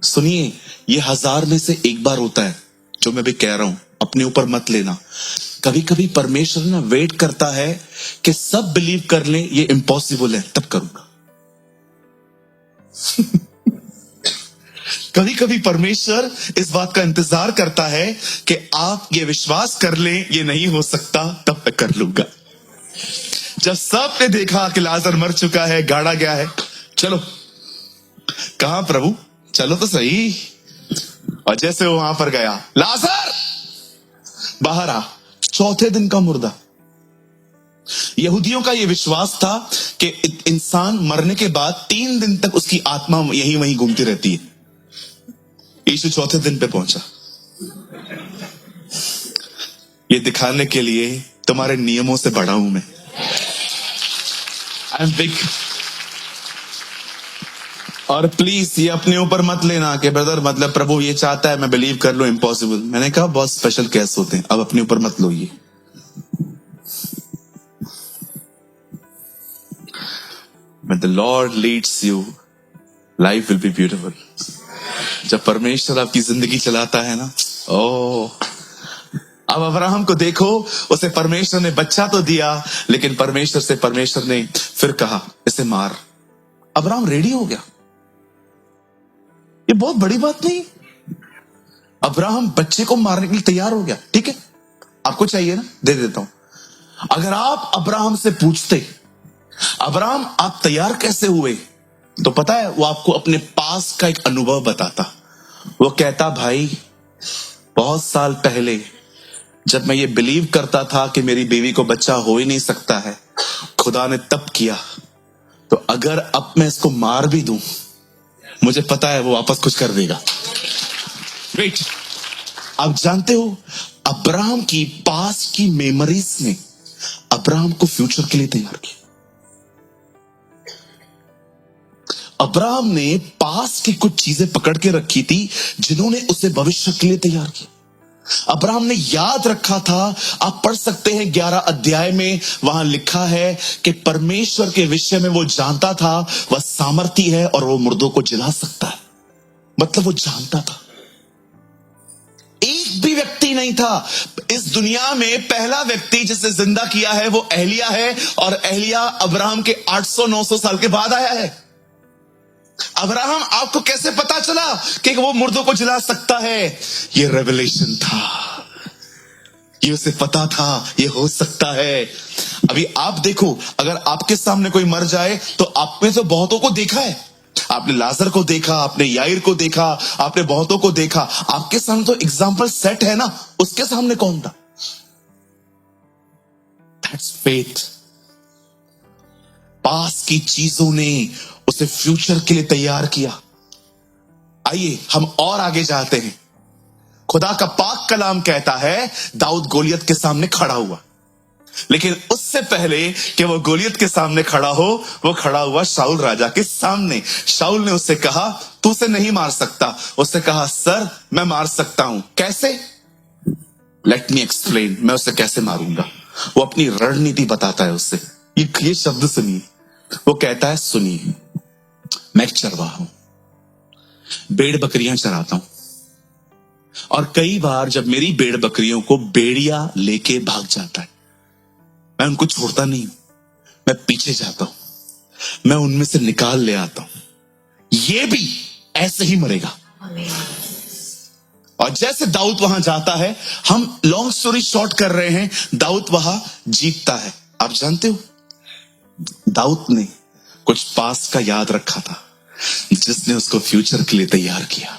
सुनिए, ये 1000 में से एक बार होता है जो मैं भी कह रहा हूं, अपने ऊपर मत लेना। कभी कभी परमेश्वर ना वेट करता है कि सब बिलीव कर लें ये इम्पॉसिबल है तब करूंगा। कभी कभी परमेश्वर इस बात का इंतजार करता है कि आप ये विश्वास कर लें ये नहीं हो सकता, तब मैं कर लूंगा। जब सबने देखा कि लाजर मर चुका है, गाड़ा गया है, चलो, कहा प्रभु चलो तो सही। और जैसे वो वहां पर गया, लाजर बाहर आ, चौथे दिन का मुर्दा। यहूदियों का यह विश्वास था कि इंसान मरने के बाद 3 दिन तक उसकी आत्मा यहीं वहीं घूमती रहती है। यीशु चौथे दिन पे पहुंचा, ये दिखाने के लिए तुम्हारे नियमों से बड़ा हूं मैं। I am big. और प्लीज ये अपने ऊपर मत लेना कि ब्रदर मतलब प्रभु ये चाहता है मैं बिलीव कर लूं, इम्पॉसिबल। मैंने कहा बहुत स्पेशल केस होते हैं, अब अपने ऊपर मत लो ये। When the Lord leads you, life will be beautiful. जब परमेश्वर आपकी जिंदगी चलाता है ना, ओह। अब अब्राहम को देखो, उसे परमेश्वर ने बच्चा तो दिया, लेकिन परमेश्वर ने फिर कहा इसे मार। अब्राहम रेडी हो गया। ये बहुत बड़ी बात नहीं। अब्राहम बच्चे को मारने के लिए तैयार हो गया। ठीक है, आपको चाहिए ना, दे देता हूं। अगर आप अब्राहम से पूछते अब्राहम आप तैयार कैसे हुए, तो पता है वो आपको अपने पास का एक अनुभव बताता। वो कहता भाई बहुत साल पहले जब मैं ये बिलीव करता था कि मेरी बीवी को बच्चा हो ही नहीं सकता है, खुदा ने तब किया, तो अगर अब मैं इसको मार भी दूं, मुझे पता है वो वापस कुछ कर देगा। वेट, आप जानते हो अब्राहम की पास की मेमोरीज ने अब्राहम को फ्यूचर के लिए तैयार किया। अब्राहम ने पास की कुछ चीजें पकड़ के रखी थी जिन्होंने उसे भविष्य के लिए तैयार किया। अब्राहम ने याद रखा था, आप पढ़ सकते हैं 11 अध्याय में, वहां लिखा है कि परमेश्वर के विषय में वो जानता था वह सामर्थी है और वो मुर्दों को जिला सकता है। मतलब वो जानता था। एक भी व्यक्ति नहीं था इस दुनिया में, पहला व्यक्ति जिसे जिंदा किया है वो एलिया है, और एलिया अब्राहम के 800-900 साल के बाद आया है। अब्राहम आपको कैसे पता चला कि वो मुर्दों को जिला सकता है? ये रेवलेशन था, ये उसे पता था ये हो सकता है। अभी आप देखो, अगर आपके सामने कोई मर जाए तो आप में से बहुतों को देखा है। आपने लाजर को देखा, आपने याईर को देखा, आपने बहुतों को देखा। आपके सामने तो एग्जाम्पल सेट है ना, उसके सामने कौन था? That's faith. पास की चीजों ने उसे फ्यूचर के लिए तैयार किया। आइए हम और आगे जाते हैं। खुदा का पाक कलाम कहता है दाऊद गोलियत के सामने खड़ा हुआ, लेकिन उससे पहले कि वो गोलियत के सामने खड़ा हो, वो खड़ा हुआ शाऊल राजा के सामने। शाऊल ने उससे कहा तू उसे नहीं मार सकता। उससे कहा सर मैं मार सकता हूं। कैसे? लेट मी एक्सप्लेन, मैं उसे कैसे मारूंगा। वो अपनी रणनीति बताता है उससे। ये शब्द सुनिए, वो कहता है सुनिए, मैं एक चरवाहा हूं, भेड़ बकरियां चराता हूं, और कई बार जब मेरी भेड़ बकरियों को भेड़िया लेके भाग जाता है, मैं उनको छोड़ता नहीं हूं, मैं पीछे जाता हूं, मैं उनमें से निकाल ले आता हूं। ये भी ऐसे ही मरेगा। और जैसे दाऊद वहां जाता है, हम लॉन्ग स्टोरी शॉर्ट कर रहे हैं, दाऊद वहां जीतता है। आप जानते हो दाऊद ने कुछ पास का याद रखा था जिसने उसको फ्यूचर के लिए तैयार किया।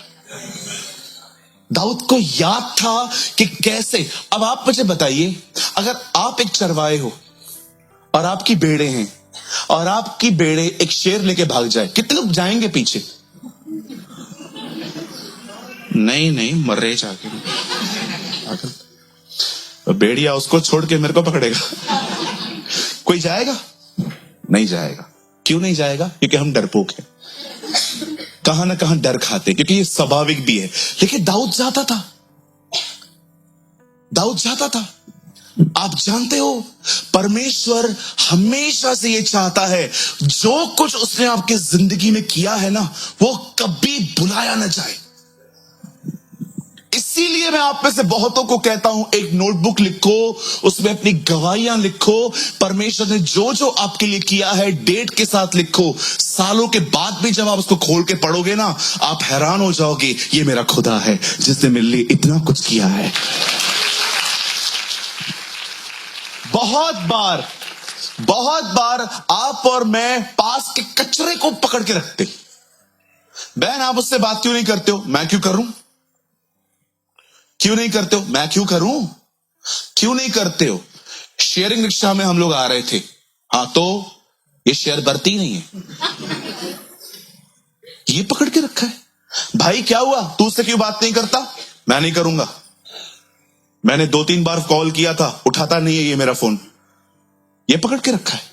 दाऊद को याद था कि कैसे। अब आप मुझे बताइए, अगर आप एक चरवाहे हो और आपकी भेड़े हैं, और आपकी भेड़े एक शेर लेके भाग जाए, कितने लोग जाएंगे पीछे? नहीं मर जाके। भेड़िया उसको छोड़ के मेरे को पकड़ेगा। कोई जाएगा? नहीं जाएगा। क्यों नहीं जाएगा? क्योंकि हम डरपोक हैं, कहां ना कहां डर खाते, क्योंकि ये स्वाभाविक भी है। लेकिन दाऊद जाता था, दाऊद जाता था। आप जानते हो परमेश्वर हमेशा से ये चाहता है जो कुछ उसने आपकी जिंदगी में किया है ना, वो कभी भुलाया ना जाए। इसीलिए मैं आप में से बहुतों को कहता हूं एक नोटबुक लिखो, उसमें अपनी गवाहियां लिखो। परमेश्वर ने जो जो आपके लिए किया है डेट के साथ लिखो। सालों के बाद भी जब आप उसको खोल के पढ़ोगे ना, आप हैरान हो जाओगे, ये मेरा खुदा है जिसने मेरे लिए इतना कुछ किया है। बहुत बार बहुत बार आप और मैं पास के कचरे को पकड़ के रखते। बहन, आप उससे बात क्यों नहीं करते हो? मैं क्यों करूं? क्यों नहीं करते हो? मैं क्यों करूं? क्यों नहीं करते हो? शेयरिंग रिक्शा में हम लोग आ रहे थे, हाँ तो ये शेयर बरती नहीं है, ये पकड़ के रखा है। भाई क्या हुआ, तू उससे क्यों बात नहीं करता? मैं नहीं करूंगा, मैंने 2-3 बार कॉल किया था, उठाता नहीं है ये मेरा फोन, ये पकड़ के रखा है।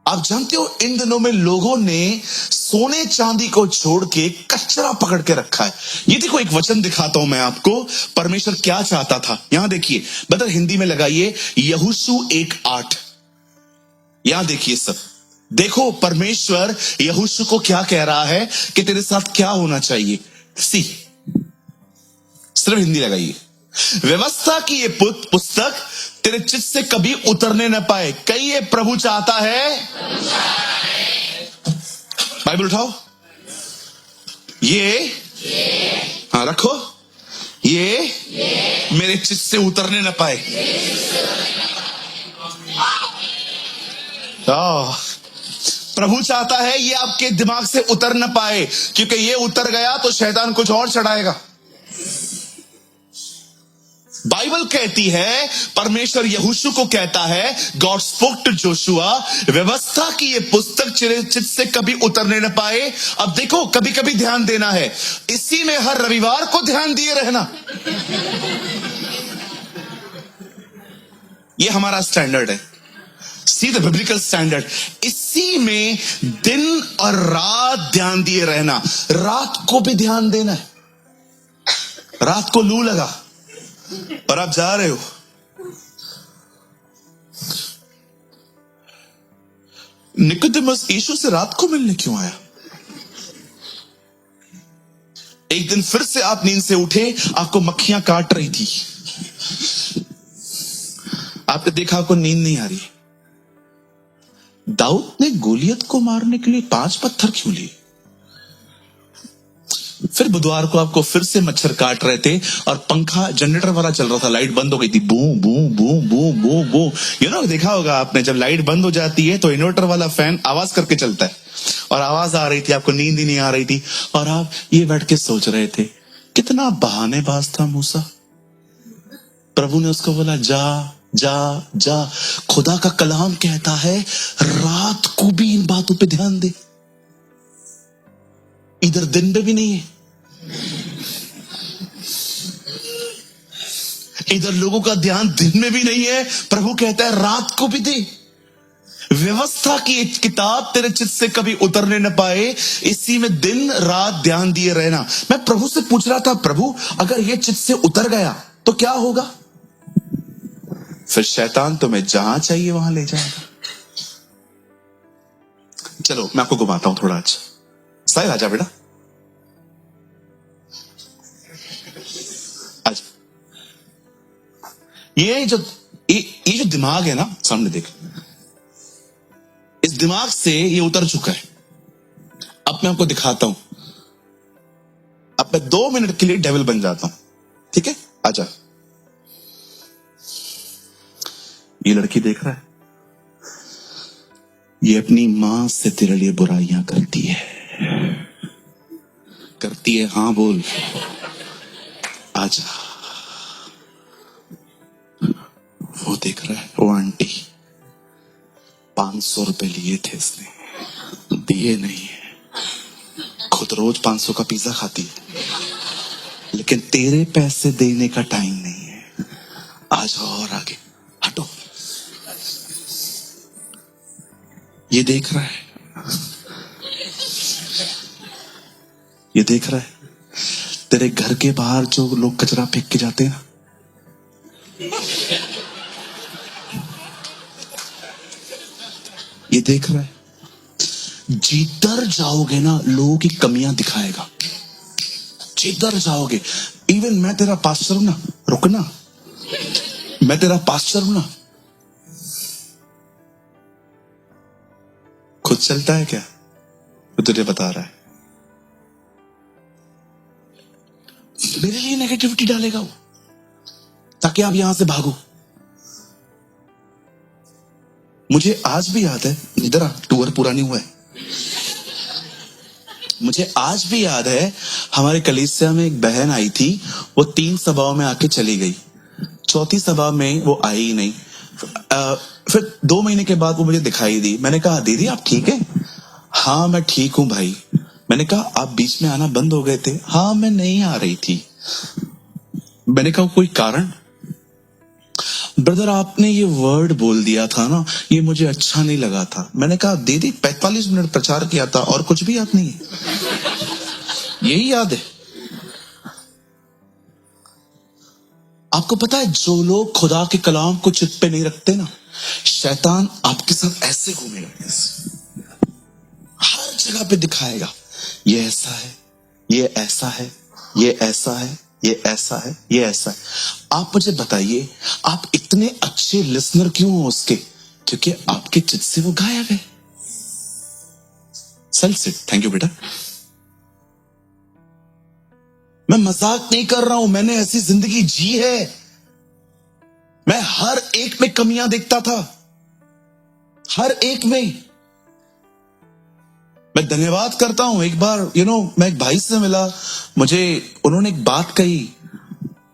आप जानते हो इन दिनों में लोगों ने सोने चांदी को छोड़ के कचरा पकड़ के रखा है। ये देखो, एक वचन दिखाता हूं मैं आपको, परमेश्वर क्या चाहता था। यहां देखिए, बदल हिंदी में लगाइए यहोशू 1:8। यहां देखिए सब, देखो परमेश्वर यहोशू को क्या कह रहा है कि तेरे साथ क्या होना चाहिए। सी, सिर्फ हिंदी लगाइए। व्यवस्था की ये पुस्तक तेरे चित्त से कभी उतरने न पाए। कई ये प्रभु चाहता है, बाइबल उठाओ, ये हाँ रखो, ये मेरे चित्त से उतरने न पाए। प्रभु चाहता है ये आपके दिमाग से उतर न पाए, क्योंकि ये उतर गया तो शैतान कुछ और चढ़ाएगा। बाइबल कहती है, परमेश्वर यहोशू को कहता है, गॉड स्पोक टू जोशुआ, व्यवस्था की ये पुस्तक चित्त से कभी उतरने न पाए। अब देखो, कभी कभी ध्यान देना है, इसी में हर रविवार को ध्यान दिए रहना। ये हमारा स्टैंडर्ड है, सी द बिब्लिकल स्टैंडर्ड। इसी में दिन और रात ध्यान दिए रहना। रात को भी ध्यान देना है। रात को लू लगा और आप जा रहे हो, निकोदेमस यीशु से रात को मिलने क्यों आया? एक दिन फिर से आप नींद से उठे, आपको मक्खियां काट रही थी, आपने देखा आपको नींद नहीं आ रही। दाऊद ने गोलियत को मारने के लिए 5 पत्थर क्यों लिए? फिर बुधवार को आपको फिर से मच्छर काट रहे थे और पंखा जनरेटर वाला चल रहा था, लाइट बंद हो गई थी, बू बू बू बू बू बू। यू नो, देखा होगा आपने, जब लाइट बंद हो जाती है तो इन्वर्टर वाला फैन आवाज करके चलता है, और आवाज आ रही थी, आपको नींद ही नहीं आ रही थी, और आप ये बैठ के सोच रहे थे, कितना बहानेबाज था मूसा। प्रभु ने उसको बोला, जा जा जा। खुदा का कलाम कहता है, रात को भी इन बातों पे ध्यान दे। इधर दिन में भी नहीं है, इधर लोगों का ध्यान दिन में भी नहीं है, प्रभु कहता है रात को भी दे। व्यवस्था की एक किताब तेरे चित्त से कभी उतरने न पाए, इसी में दिन रात ध्यान दिए रहना। मैं प्रभु से पूछ रहा था, प्रभु अगर ये चित्त से उतर गया तो क्या होगा? फिर शैतान तुम्हें जहां चाहिए वहां ले जाएगा। चलो मैं आपको घुमाता हूं थोड़ा। अच्छा साहिल, आजा बेटा, आजा। ये जो दिमाग है ना, सामने देख, इस दिमाग से ये उतर चुका है। अब मैं आपको दिखाता हूं। अब मैं 2 मिनट के लिए डेविल बन जाता हूं, ठीक है? आजा। ये लड़की देख रहा है, ये अपनी मां से तेरे लिए बुराइयां करती है, करती है, हाँ बोल। आजा। वो देख रहा है, वो आंटी 500 रुपए लिए थे इसने, दिए नहीं है। खुद रोज 500 का पिज्जा खाती है, लेकिन तेरे पैसे देने का टाइम नहीं है। आ जाओ और आगे हटो। ये देख रहा है, ये देख रहा है तेरे घर के बाहर जो लोग कचरा फेंक के जाते हैं ना, ये देख रहा है। जिधर जाओगे ना लोगों की कमियां दिखाएगा, जिधर जाओगे। इवन मैं तेरा पास्टर हूं ना, रुकना, मैं तेरा पास्टर हूं ना। खुद चलता है क्या? वो तुझे बता रहा है, मेरे लिए नेगेटिविटी डालेगा वो, ताकि आप यहां से भागो। मुझे आज भी याद है, इधर आ, टूर पूरा नहीं हुआ है। मुझे आज भी याद है, हमारे कलीसिया में एक बहन आई थी, वो 3 सभाओं में आके चली गई, चौथी सभा में वो आई ही नहीं। फिर 2 महीने के बाद वो मुझे दिखाई दी। मैंने कहा दीदी आप ठीक है? हाँ मैं ठीक हूं भाई। मैंने कहा आप बीच में आना बंद हो गए थे। हाँ मैं नहीं आ रही थी। मैंने कहा कोई कारण? ब्रदर आपने ये वर्ड बोल दिया था ना, ये मुझे अच्छा नहीं लगा था। मैंने कहा दीदी 45 मिनट प्रचार किया था और कुछ भी याद नहीं है, यही याद है। आपको पता है जो लोग खुदा के कलाम को चित्त पे नहीं रखते ना, शैतान आपके साथ ऐसे घूमेगा, हर जगह पे दिखाएगा ये ऐसा है, ये ऐसा है, ये ऐसा है, ये ऐसा है, ये ऐसा है। आप मुझे बताइए आप इतने अच्छे लिसनर क्यों हो उसके? क्योंकि आपके चित्त से वो गायब है। सेल्फ सिट, थैंक यू बेटा। मैं मजाक नहीं कर रहा हूं, मैंने ऐसी जिंदगी जी है। मैं हर एक में कमियां देखता था, हर एक में। मैं धन्यवाद करता हूं। एक बार मैं एक भाई से मिला, मुझे उन्होंने एक बात कही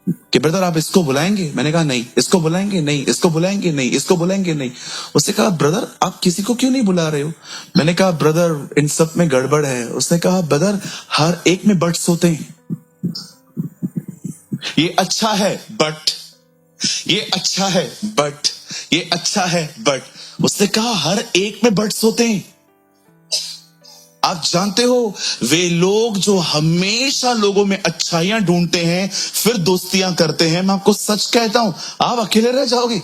कि ब्रदर आप इसको बुलाएंगे? मैंने कहा नहीं। इसको बुलाएंगे? नहीं। इसको बुलाएंगे? नहीं। इसको बुलाएंगे? नहीं। उसने कहा ब्रदर आप किसी को क्यों नहीं बुला रहे हो? मैंने कहा ब्रदर इन सब में गड़बड़ है। उसने कहा ब्रदर हर एक में बट्स होते हैं। ये अच्छा है बट, ये अच्छा है बट, ये अच्छा है बट। उसने कहा हर एक में बट्स होते हैं। आप जानते हो वे लोग जो हमेशा लोगों में अच्छाइयां ढूंढते हैं फिर दोस्तियां करते हैं, मैं आपको सच कहता हूं आप अकेले रह जाओगे,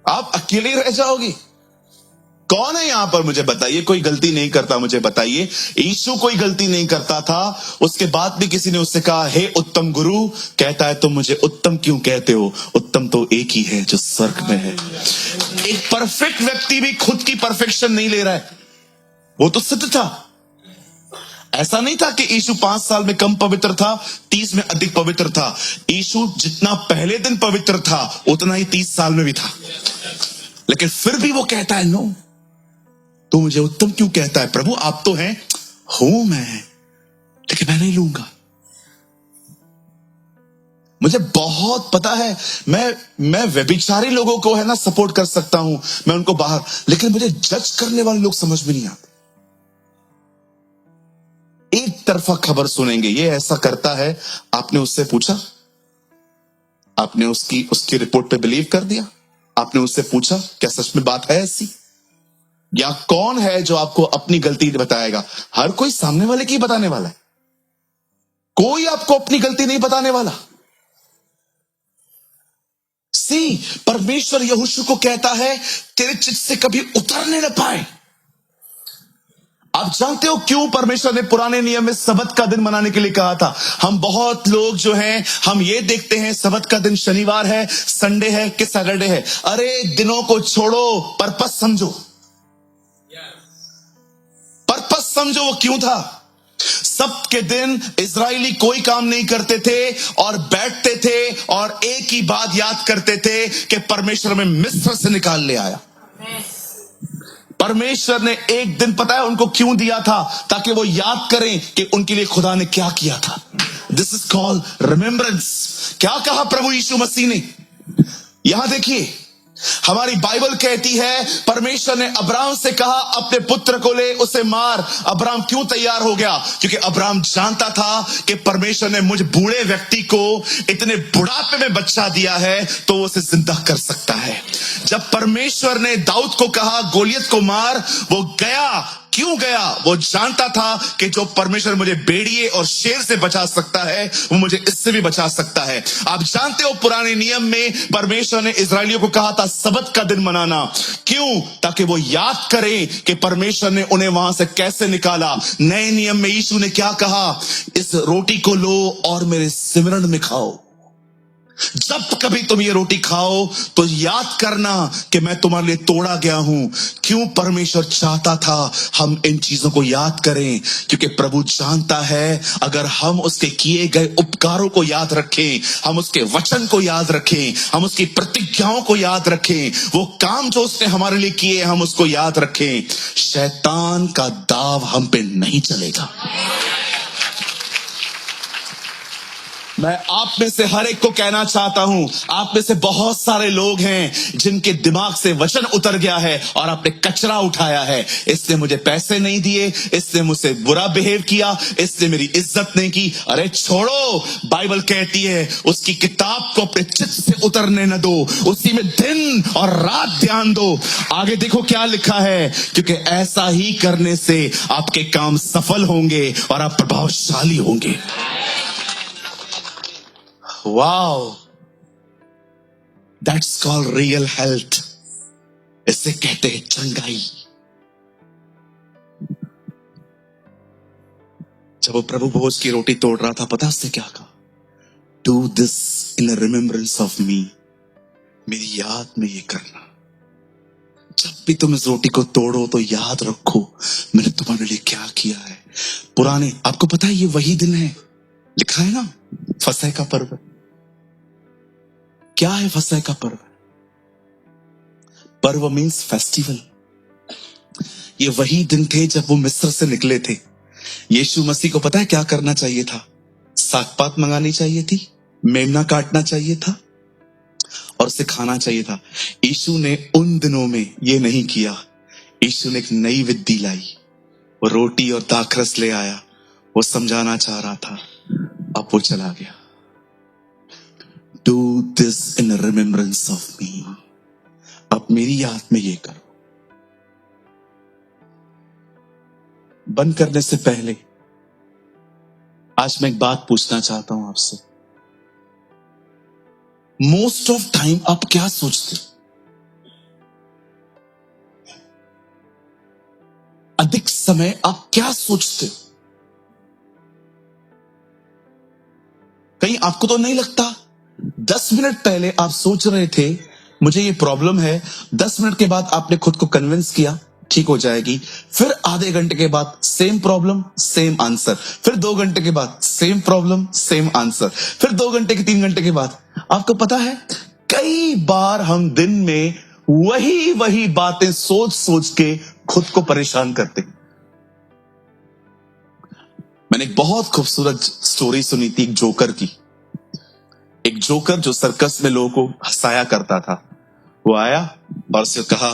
आप अकेले रह जाओगे। कौन है यहां पर मुझे बताइए कोई गलती नहीं करता? मुझे बताइए यीशु कोई गलती नहीं करता था, उसके बाद भी किसी ने उससे कहा हे उत्तम गुरु, कहता है तुम मुझे उत्तम क्यों कहते हो? उत्तम तो एक ही है जो स्वर्ग में है। एक परफेक्ट व्यक्ति भी खुद की परफेक्शन नहीं ले रहा है, वो तो सिद्ध था। ऐसा नहीं था कि यीशु 5 साल में कम पवित्र था, 30 में अधिक पवित्र था। यीशु जितना पहले दिन पवित्र था उतना ही 30 साल में भी था, लेकिन फिर भी वो कहता है नो, तू मुझे उत्तम क्यों कहता है? प्रभु आप तो हैं, हूं मैं, लेकिन मैं नहीं लूंगा। मुझे बहुत पता है मैं व्यभिचारी लोगों को है ना सपोर्ट कर सकता हूं, मैं उनको बाहर, लेकिन मुझे जज करने वाले लोग समझ में नहीं आते। एक तरफा खबर सुनेंगे, ये ऐसा करता है। आपने उससे पूछा, आपने उसकी रिपोर्ट पे बिलीव कर दिया? आपने उससे पूछा क्या सच में बात है ऐसी? या कौन है जो आपको अपनी गलती बताएगा? हर कोई सामने वाले की बताने वाला है, कोई आपको अपनी गलती नहीं बताने वाला। परमेश्वर यहोशू को कहता है तेरे चित्त से कभी उतरने न पाए। आप जानते हो क्यों परमेश्वर ने पुराने नियम में सबत का दिन मनाने के लिए कहा था? हम बहुत लोग जो हैं हम ये देखते हैं सबत का दिन शनिवार है, संडे है कि सैटरडे है। अरे दिनों को छोड़ो, पर्पस समझो, पर्पस समझो वो क्यों था। सब्त के दिन इजरायली कोई काम नहीं करते थे और बैठते थे और एक ही बात याद करते थे कि परमेश्वर में मिस्र से निकाल ले आया। परमेश्वर ने एक दिन पता है उनको क्यों दिया था? ताकि वो याद करें कि उनके लिए खुदा ने क्या किया था। This is called remembrance. क्या कहा प्रभु यीशु मसीह ने? यहां देखिए, हमारी बाइबल कहती है परमेश्वर ने अब्राहम से कहा अपने पुत्र को ले उसे मार। अब्राहम क्यों तैयार हो गया? क्योंकि अब्राहम जानता था कि परमेश्वर ने मुझ बूढ़े व्यक्ति को इतने बुढ़ापे में बच्चा दिया है तो वो उसे जिंदा कर सकता है। जब परमेश्वर ने दाऊद को कहा गोलियत को मार, वो गया। क्यों गया? वो जानता था कि जो परमेश्वर मुझे भेड़िए और शेर से बचा सकता है वो मुझे इससे भी बचा सकता है। आप जानते हो पुराने नियम में परमेश्वर ने इजरायलियों को कहा था सबत का दिन मनाना। क्यों? ताकि वो याद करें कि परमेश्वर ने उन्हें वहां से कैसे निकाला। नए नियम में यीशु ने क्या कहा? इस रोटी को लो और मेरे सिमरन में खाओ। जब कभी तुम ये रोटी खाओ तो याद करना कि मैं तुम्हारे लिए तोड़ा गया हूं। क्यों परमेश्वर चाहता था हम इन चीजों को याद करें? क्योंकि प्रभु जानता है अगर हम उसके किए गए उपकारों को याद रखें, हम उसके वचन को याद रखें, हम उसकी प्रतिज्ञाओं को याद रखें, वो काम जो उसने हमारे लिए किए हम उसको याद रखें, शैतान का दाव हम पे नहीं चलेगा। मैं आप में से हर एक को कहना चाहता हूं, आप में से बहुत सारे लोग हैं जिनके दिमाग से वचन उतर गया है और आपने कचरा उठाया है। इसने मुझे पैसे नहीं दिए, इसने मुझसे बुरा बिहेव किया, इसने मेरी इज्जत नहीं की। अरे छोड़ो, बाइबल कहती है उसकी किताब को अपने चित्त से उतरने न दो, उसी में दिन और रात ध्यान दो। आगे देखो क्या लिखा है, क्योंकि ऐसा ही करने से आपके काम सफल होंगे और आप प्रभावशाली होंगे। Wow, that's called real health. इसे कहते हैं चंगाई। जब वो प्रभु भोज की रोटी तोड़ रहा था, पता उसने क्या कहा? Do this in remembrance of me. मेरी याद में ये करना। जब भी तुम इस रोटी को तोड़ो तो याद रखो मैंने तुम्हारे लिए क्या किया है। पुराने, आपको पता है ये वही दिन है, लिखा है ना, फसह का पर्व। क्या है फसह का पर्व? पर्व मीन्स फेस्टिवल। ये वही दिन थे जब वो मिस्र से निकले थे। यीशु मसीह को पता है क्या करना चाहिए था? साग-पात मंगानी चाहिए थी, मेमना काटना चाहिए था और उसे खाना चाहिए था। यीशु ने उन दिनों में ये नहीं किया। यीशु ने एक नई विधि लाई, वो रोटी और दाखरस ले आया। वो समझाना चाह रहा था, अब वो चला गया। Do this in remembrance of me. अब मेरी याद में ये करो। बंद करने से पहले आज मैं एक बात पूछना चाहता हूं आपसे। मोस्ट ऑफ टाइम आप क्या सोचते? अधिक समय आप क्या सोचते? कहीं आपको तो नहीं लगता 10 मिनट पहले आप सोच रहे थे मुझे ये प्रॉब्लम है, 10 मिनट के बाद आपने खुद को कन्विंस किया ठीक हो जाएगी, फिर आधे घंटे के बाद सेम प्रॉब्लम सेम आंसर, फिर 2 घंटे के बाद सेम प्रॉब्लम सेम आंसर, फिर 2 घंटे के 3 घंटे के बाद। आपको पता है कई बार हम दिन में वही बातें सोच सोच के खुद को परेशान करते। मैंने एक बहुत खूबसूरत स्टोरी सुनी थी एक जोकर की। एक जोकर जो सर्कस में लोगों को हंसाया करता था, वो आया और उससे कहा,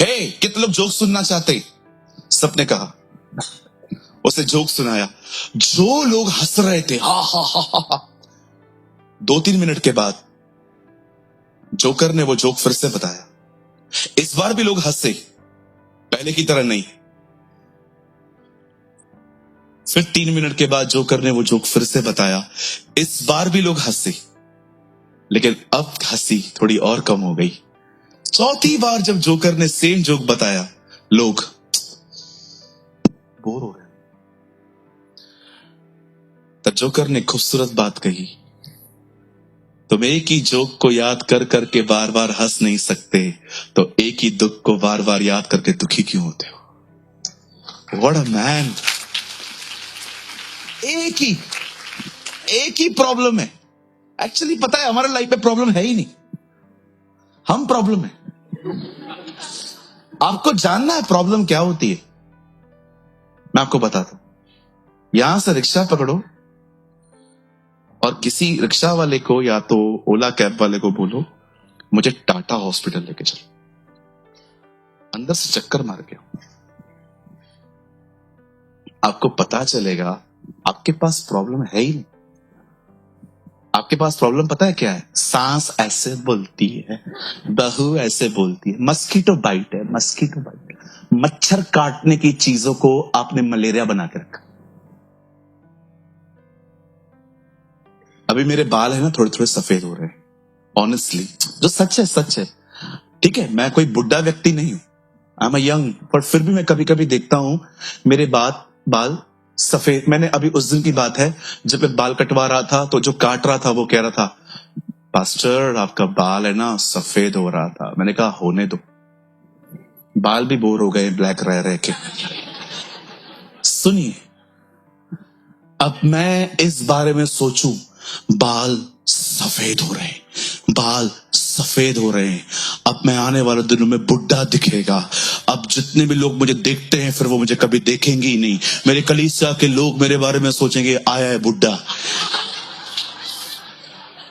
हे कितने लोग जोक सुनना चाहते? सबने कहा। उसे जोक सुनाया, जो लोग हंस रहे थे हा हा हा हा हा। 2-3 मिनट के बाद जोकर ने वो जोक फिर से बताया। इस बार भी लोग हंसे, पहले की तरह नहीं। फिर 3 मिनट के बाद जोकर ने वो जोक फिर से बताया। इस बार भी लोग हंसे, लेकिन अब हंसी थोड़ी और कम हो गई। चौथी बार जब जोकर ने सेम जोक बताया, लोग बोर हो रहे। तब जोकर ने खूबसूरत बात कही, तुम एक ही जोक को याद कर करके बार बार हंस नहीं सकते, तो एक ही दुख को बार बार याद करके दुखी क्यों होते हो? What a man. एक ही प्रॉब्लम है। एक्चुअली पता है हमारे लाइफ में प्रॉब्लम है ही नहीं, हम प्रॉब्लम है। आपको जानना है प्रॉब्लम क्या होती है? मैं आपको बताता हूं। यहां से रिक्शा पकड़ो और किसी रिक्शा वाले को या तो ओला कैब वाले को बोलो मुझे टाटा हॉस्पिटल लेके चलो। अंदर से चक्कर मार के आपको पता चलेगा आपके पास प्रॉब्लम है ही नहीं। आपके पास प्रॉब्लम पता है क्या है? सांस ऐसे बोलती है, बहू ऐसे बोलती है, मस्कीटो बाइट है, मस्कीटो बाइट। मच्छर काटने की चीजों को आपने मलेरिया बना के रखा। अभी मेरे बाल है ना थोड़े थोड़े सफेद हो रहे हैं, ऑनेस्टली, जो सच है सच है। ठीक है, मैं कोई बुढ़ा व्यक्ति नहीं हूं, आई एम यंग, पर फिर भी मैं कभी कभी देखता हूं मेरे बाल सफेद। मैंने अभी उस दिन की बात है जब मैं बाल कटवा रहा था तो जो काट रहा था वो कह रहा था पास्टर आपका बाल है ना सफेद हो रहा था। मैंने कहा होने दो, बाल भी बोर हो गए ब्लैक रह रह के। सुनिए, अब मैं इस बारे में सोचूं, बाल सफेद हो रहे हैं, बाल सफेद हो रहे हैं, अब मैं आने वाले दिनों में बुढ़ा दिखेगा। अब जितने भी लोग मुझे देखते हैं फिर वो मुझे कभी देखेंगे ही नहीं। मेरे कलीसिया के लोग मेरे बारे में सोचेंगे आया है बुढ़ा।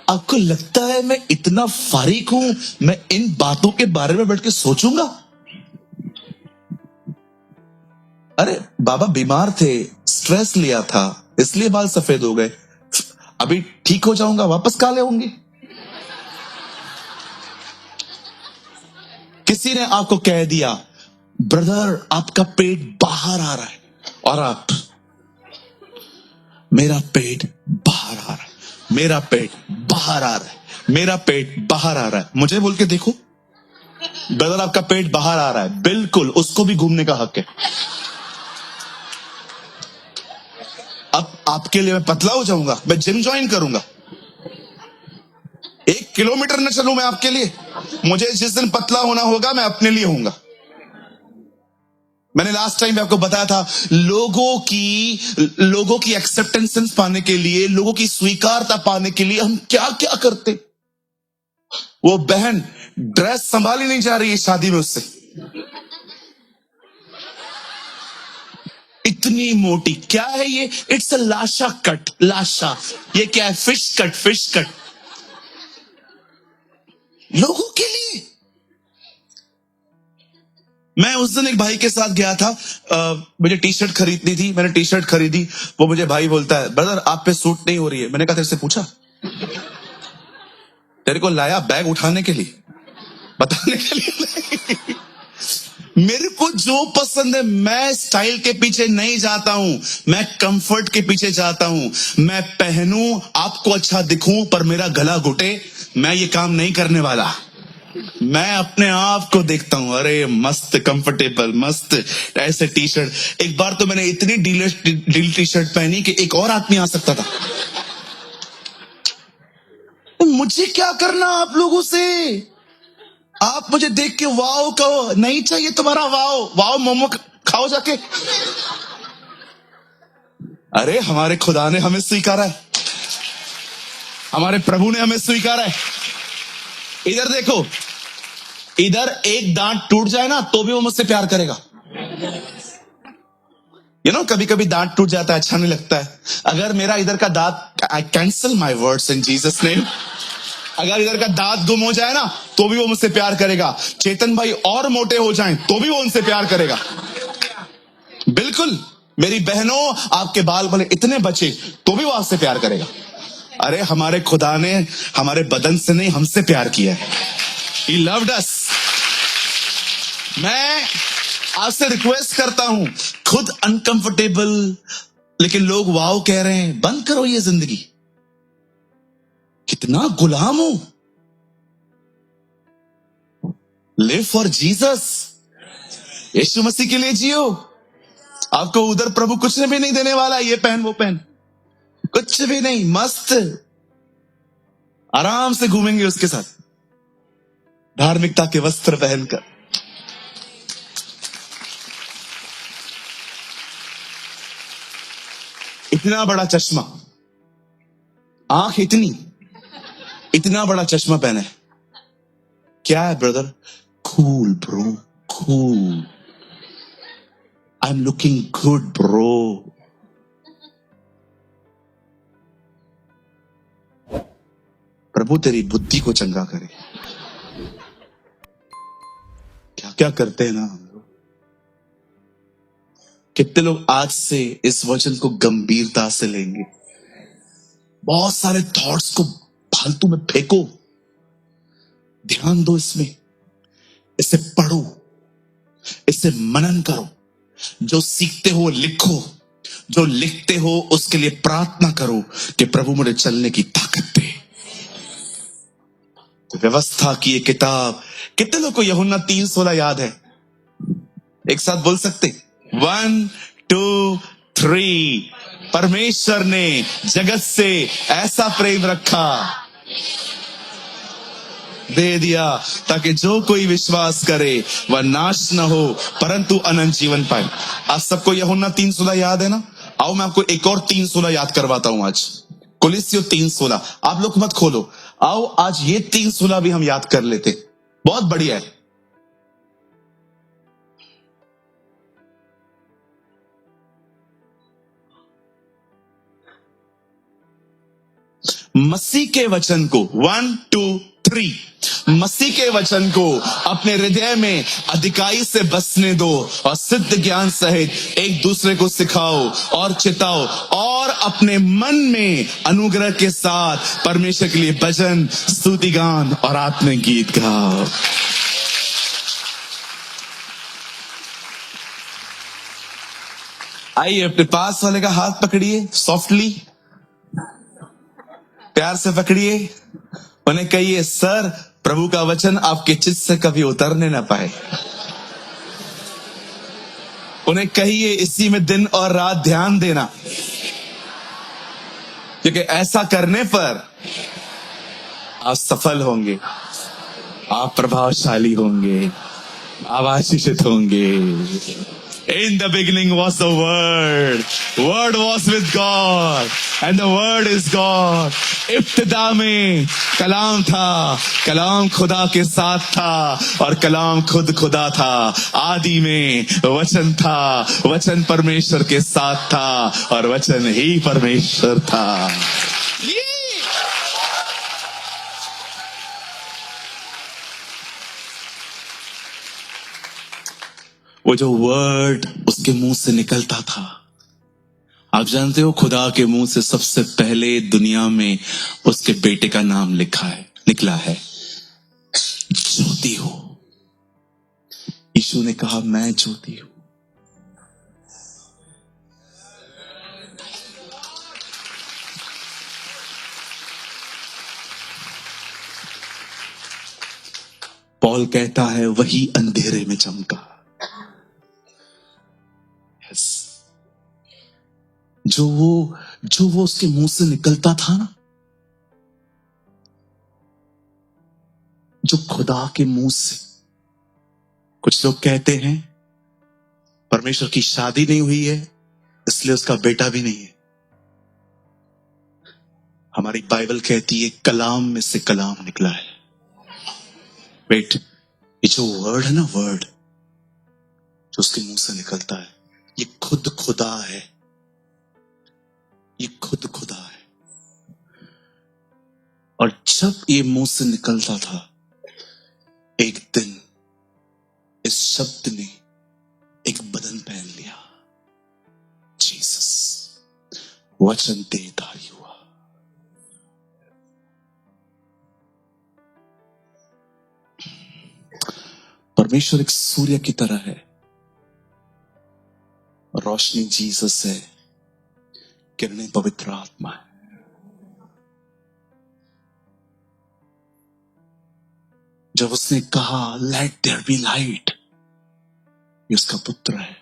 आपको लगता है मैं इतना फारिग हूं, मैं इन बातों के बारे में बैठ के सोचूंगा? अरे बाबा बीमार थे, स्ट्रेस लिया था, इसलिए बाल सफेद हो गए। अभी ठीक हो जाऊंगा, वापस काले होंगे। किसी ने आपको कह दिया ब्रदर आपका पेट बाहर आ रहा है, और आप, मेरा पेट बाहर आ रहा है, मेरा पेट बाहर आ रहा है, मेरा पेट बाहर आ रहा है। मुझे बोल के देखो ब्रदर आपका पेट बाहर आ रहा है, बिल्कुल उसको भी घूमने का हक है। अब आपके लिए मैं पतला हो जाऊंगा, मैं जिम ज्वाइन करूंगा, 1 किलोमीटर न चलूं मैं आपके लिए। मुझे जिस दिन पतला होना होगा मैं अपने लिए होऊंगा। मैंने लास्ट टाइम आपको बताया था, लोगों की एक्सेप्टेंस पाने के लिए, लोगों की स्वीकारता पाने के लिए हम क्या क्या करते। वो बहन ड्रेस संभाली नहीं जा रही है शादी में उससे, इतनी मोटी। क्या है ये? इट्स अ लाशा कट, लाशा। ये क्या है? Fish cut, fish cut. लोगों के लिए। मैं उस दिन एक भाई के साथ गया था, मुझे टी शर्ट खरीदनी थी, मैंने टी शर्ट खरीदी। वो मुझे भाई बोलता है ब्रदर आप पे सूट नहीं हो रही है। मैंने कहा तेरे से पूछा? तेरे को लाया बैग उठाने के लिए, बताने के लिए? मेरे को जो पसंद है, मैं स्टाइल के पीछे नहीं जाता हूं, मैं कंफर्ट के पीछे जाता हूं। मैं पहनूं, आपको अच्छा दिखूं, पर मेरा गला घुटे, मैं ये काम नहीं करने वाला। मैं अपने आप को देखता हूं, अरे मस्त कंफर्टेबल, मस्त ऐसे टी शर्ट। एक बार तो मैंने इतनी ढील टी शर्ट पहनी कि एक और आदमी आ सकता था। मुझे क्या करना आप लोगों से? आप मुझे देख के वाओ कहो, नहीं चाहिए तुम्हारा वाओ। वाओ मोमो खाओ जाके। अरे हमारे खुदा ने हमें स्वीकारा है, हमारे प्रभु ने हमें स्वीकारा है। इधर देखो, इधर एक दांत टूट जाए ना तो भी वो मुझसे प्यार करेगा। कभी कभी दांत टूट जाता है, अच्छा नहीं लगता है। अगर मेरा इधर का दांत, I cancel my words in Jesus name, अगर इधर का दांत गुम हो जाए ना तो भी वो मुझसे प्यार करेगा। चेतन भाई और मोटे हो जाएं तो भी वो उनसे प्यार करेगा। बिल्कुल, मेरी बहनों आपके बाल भले इतने बचे तो भी वो आपसे प्यार करेगा। अरे हमारे खुदा ने हमारे बदन से नहीं, हमसे प्यार किया है। He loved us. मैं आपसे रिक्वेस्ट करता हूं, खुद अनकंफर्टेबल लेकिन लोग वाओ कह रहे हैं, बंद करो ये जिंदगी। कितना गुलाम हो। लिव फॉर जीसस, यीशु मसीह के लिए जियो। आपको उधर प्रभु कुछ भी नहीं देने वाला, ये पहन वो पहन, कुछ भी नहीं। मस्त आराम से घूमेंगे उसके साथ, धार्मिकता के वस्त्र पहनकर। इतना बड़ा चश्मा, आंख इतना बड़ा चश्मा पहना है। क्या है brother? Cool bro, cool. I am looking good bro. प्रभु तेरी बुद्धि को चंगा करे। क्या क्या करते हैं ना हम लोग। कितने लोग आज से इस वचन को गंभीरता से लेंगे। बहुत सारे थॉट्स को फालतू में फेंको, ध्यान दो इसमें, इसे पढ़ो, इसे मनन करो। जो सीखते हो लिखो, जो लिखते हो उसके लिए प्रार्थना करो कि प्रभु मुझे चलने की ताकत दे। व्यवस्था की ये किताब, कितने लोग को यूहन्ना 3:16 याद है? एक साथ बोल सकते? 1 2 3। परमेश्वर ने जगत से ऐसा प्रेम रखा। दे दिया, ताकि जो कोई विश्वास करे वह नाश न हो परंतु अनंत जीवन पाए। आज सबको यूहन्ना 3:16 याद है ना? आओ मैं आपको एक और 3:16 याद करवाता हूं आज। कुलिस्सियों 3:16, आप लोग मत खोलो, आओ आज ये 3:16 भी हम याद कर लेते, बहुत बढ़िया है। मसीह के वचन को 1 2 3 मसीह के वचन को अपने हृदय में अधिकाई से बसने दो और सिद्ध ज्ञान सहित एक दूसरे को सिखाओ और चिताओ और अपने मन में अनुग्रह के साथ परमेश्वर के लिए भजन, स्तुति गान और आत्मिक गीत गाओ। आइए अपने पास वाले का हाथ पकड़िए, सॉफ्टली प्यार से पकड़िए, उन्हें कहिए सर प्रभु का वचन आपके चित्त से कभी उतरने ना पाए। उन्हें कहिए इसी में दिन और रात ध्यान देना, क्योंकि ऐसा करने पर आप सफल होंगे, आप प्रभावशाली होंगे, आप आशीषित होंगे। In the beginning was the Word. Word was with God, and the Word is God. इब्तिदा में कलाम था, कलाम खुदा के साथ था और कलाम खुद खुदा था। आदि में वचन था, वचन परमेश्वर के साथ था और वचन ही परमेश्वर था। वो जो वर्ड उसके मुंह से निकलता था, आप जानते हो खुदा के मुंह से सबसे पहले दुनिया में उसके बेटे का नाम निकला है, ज्योति हो। यीशु ने कहा मैं ज्योति हूं। पौल कहता है वही अंधेरे में चमका। जो वो उसके मुंह से निकलता था ना, जो खुदा के मुंह से। कुछ लोग कहते हैं परमेश्वर की शादी नहीं हुई है इसलिए उसका बेटा भी नहीं है। हमारी बाइबल कहती है कलाम में से कलाम निकला है। वेट, ये जो वर्ड है ना, वर्ड जो उसके मुंह से निकलता है, ये खुद खुदा है, ये खुद खुदा है। और जब ये मुंह से निकलता था, एक दिन इस शब्द ने एक बदन पहन लिया। जीसस वचन देहधारी हुआ। परमेश्वर एक सूर्य की तरह है, रोशनी जीसस है, किरणें पवित्र आत्मा है। जब उसने कहा लेट देयर बी लाइट, ये उसका पुत्र है।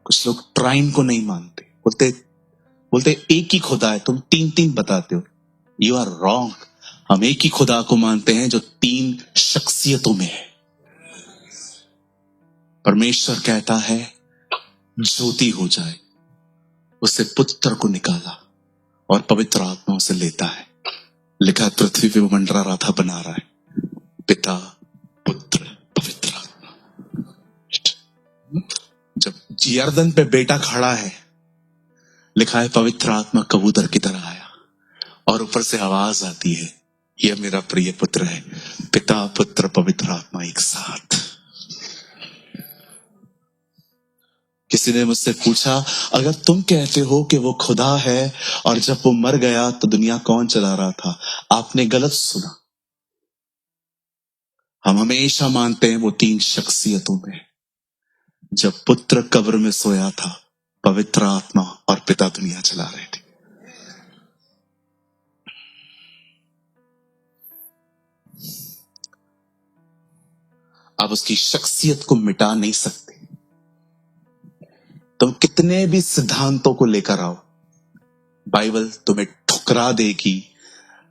कुछ लोग ट्राइन को नहीं मानते, बोलते एक ही खुदा है, तुम तीन तीन बताते हो। You are wrong. हम एक ही खुदा को मानते हैं जो तीन शख्सियतों में है। परमेश्वर कहता है ज्योति हो जाए, उससे पुत्र को निकाला और पवित्र आत्मा से लेता है। लिखा पृथ्वी पे वो मंडरा रहा था, बना रहा है, पिता पुत्र पवित्र आत्मा। जब यरदन पे बेटा खड़ा है, लिखा है पवित्र आत्मा कबूतर की तरह आया और ऊपर से आवाज आती है यह मेरा प्रिय पुत्र है। पिता पुत्र पवित्र आत्मा एक साथ। किसी ने मुझसे पूछा अगर तुम कहते हो कि वो खुदा है और जब वो मर गया तो दुनिया कौन चला रहा था? आपने गलत सुना। हम हमेशा मानते हैं वो तीन शख्सियतों में। जब पुत्र कब्र में सोया था, पवित्र आत्मा और पिता दुनिया चला रहे थे। आप उसकी शख्सियत को मिटा नहीं सकते। तुम कितने भी सिद्धांतों को लेकर आओ, बाइबल तुम्हें ठुकरा देगी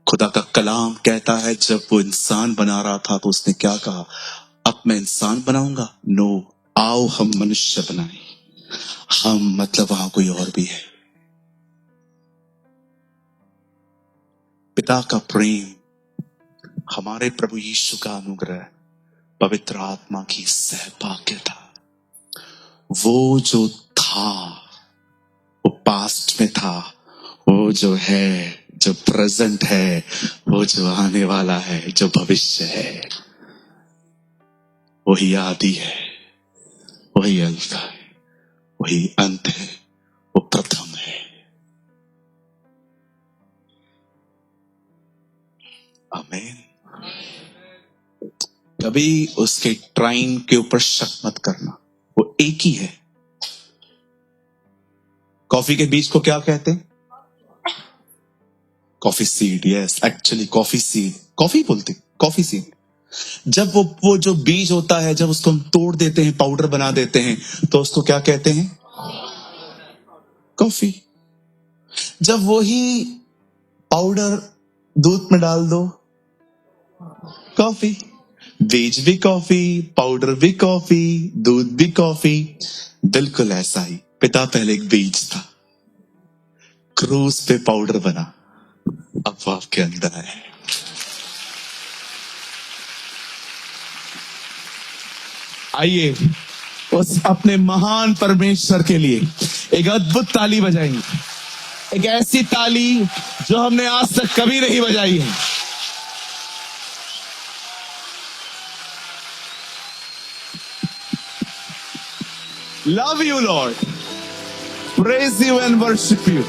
खुदा का कलाम कहता है जब वो इंसान बना रहा था तो उसने क्या कहा, अब मैं इंसान बनाऊंगा? नो, आओ हम मनुष्य बनाएं। हम मतलब वहां कोई और भी है। पिता का प्रेम, हमारे प्रभु यीशु का अनुग्रह, पवित्र आत्मा की सहभागिता, वो जो था वो पास्ट में था, वो जो है, जो प्रेजेंट है, वो जो आने वाला है, जो भविष्य है, वही आदि है, वही अल्फा है, वही अंत है, वो प्रथम है। आमीन। कभी उसके ट्राइन के ऊपर शक मत करना, वो एक ही है। कॉफी के बीज को क्या कहते हैं? Coffee seed. Yes, actually coffee seed, coffee बोलते, कॉफी सीड। जब वो जो बीज होता है, जब उसको हम तोड़ देते हैं, पाउडर बना देते हैं, तो उसको क्या कहते हैं? कॉफी। जब वही पाउडर दूध में डाल दो, कॉफी। बीज भी कॉफी, पाउडर भी कॉफी, दूध भी कॉफी। बिल्कुल ऐसा ही पिता पहले एक बीज था, क्रूस पे पाउडर बना, अब वो आपके अंदर है। आइए उस अपने महान परमेश्वर के लिए एक अद्भुत ताली बजाएंगे, एक ऐसी ताली जो हमने आज तक कभी नहीं बजाई है। Love you, Lord. Praise you and worship you.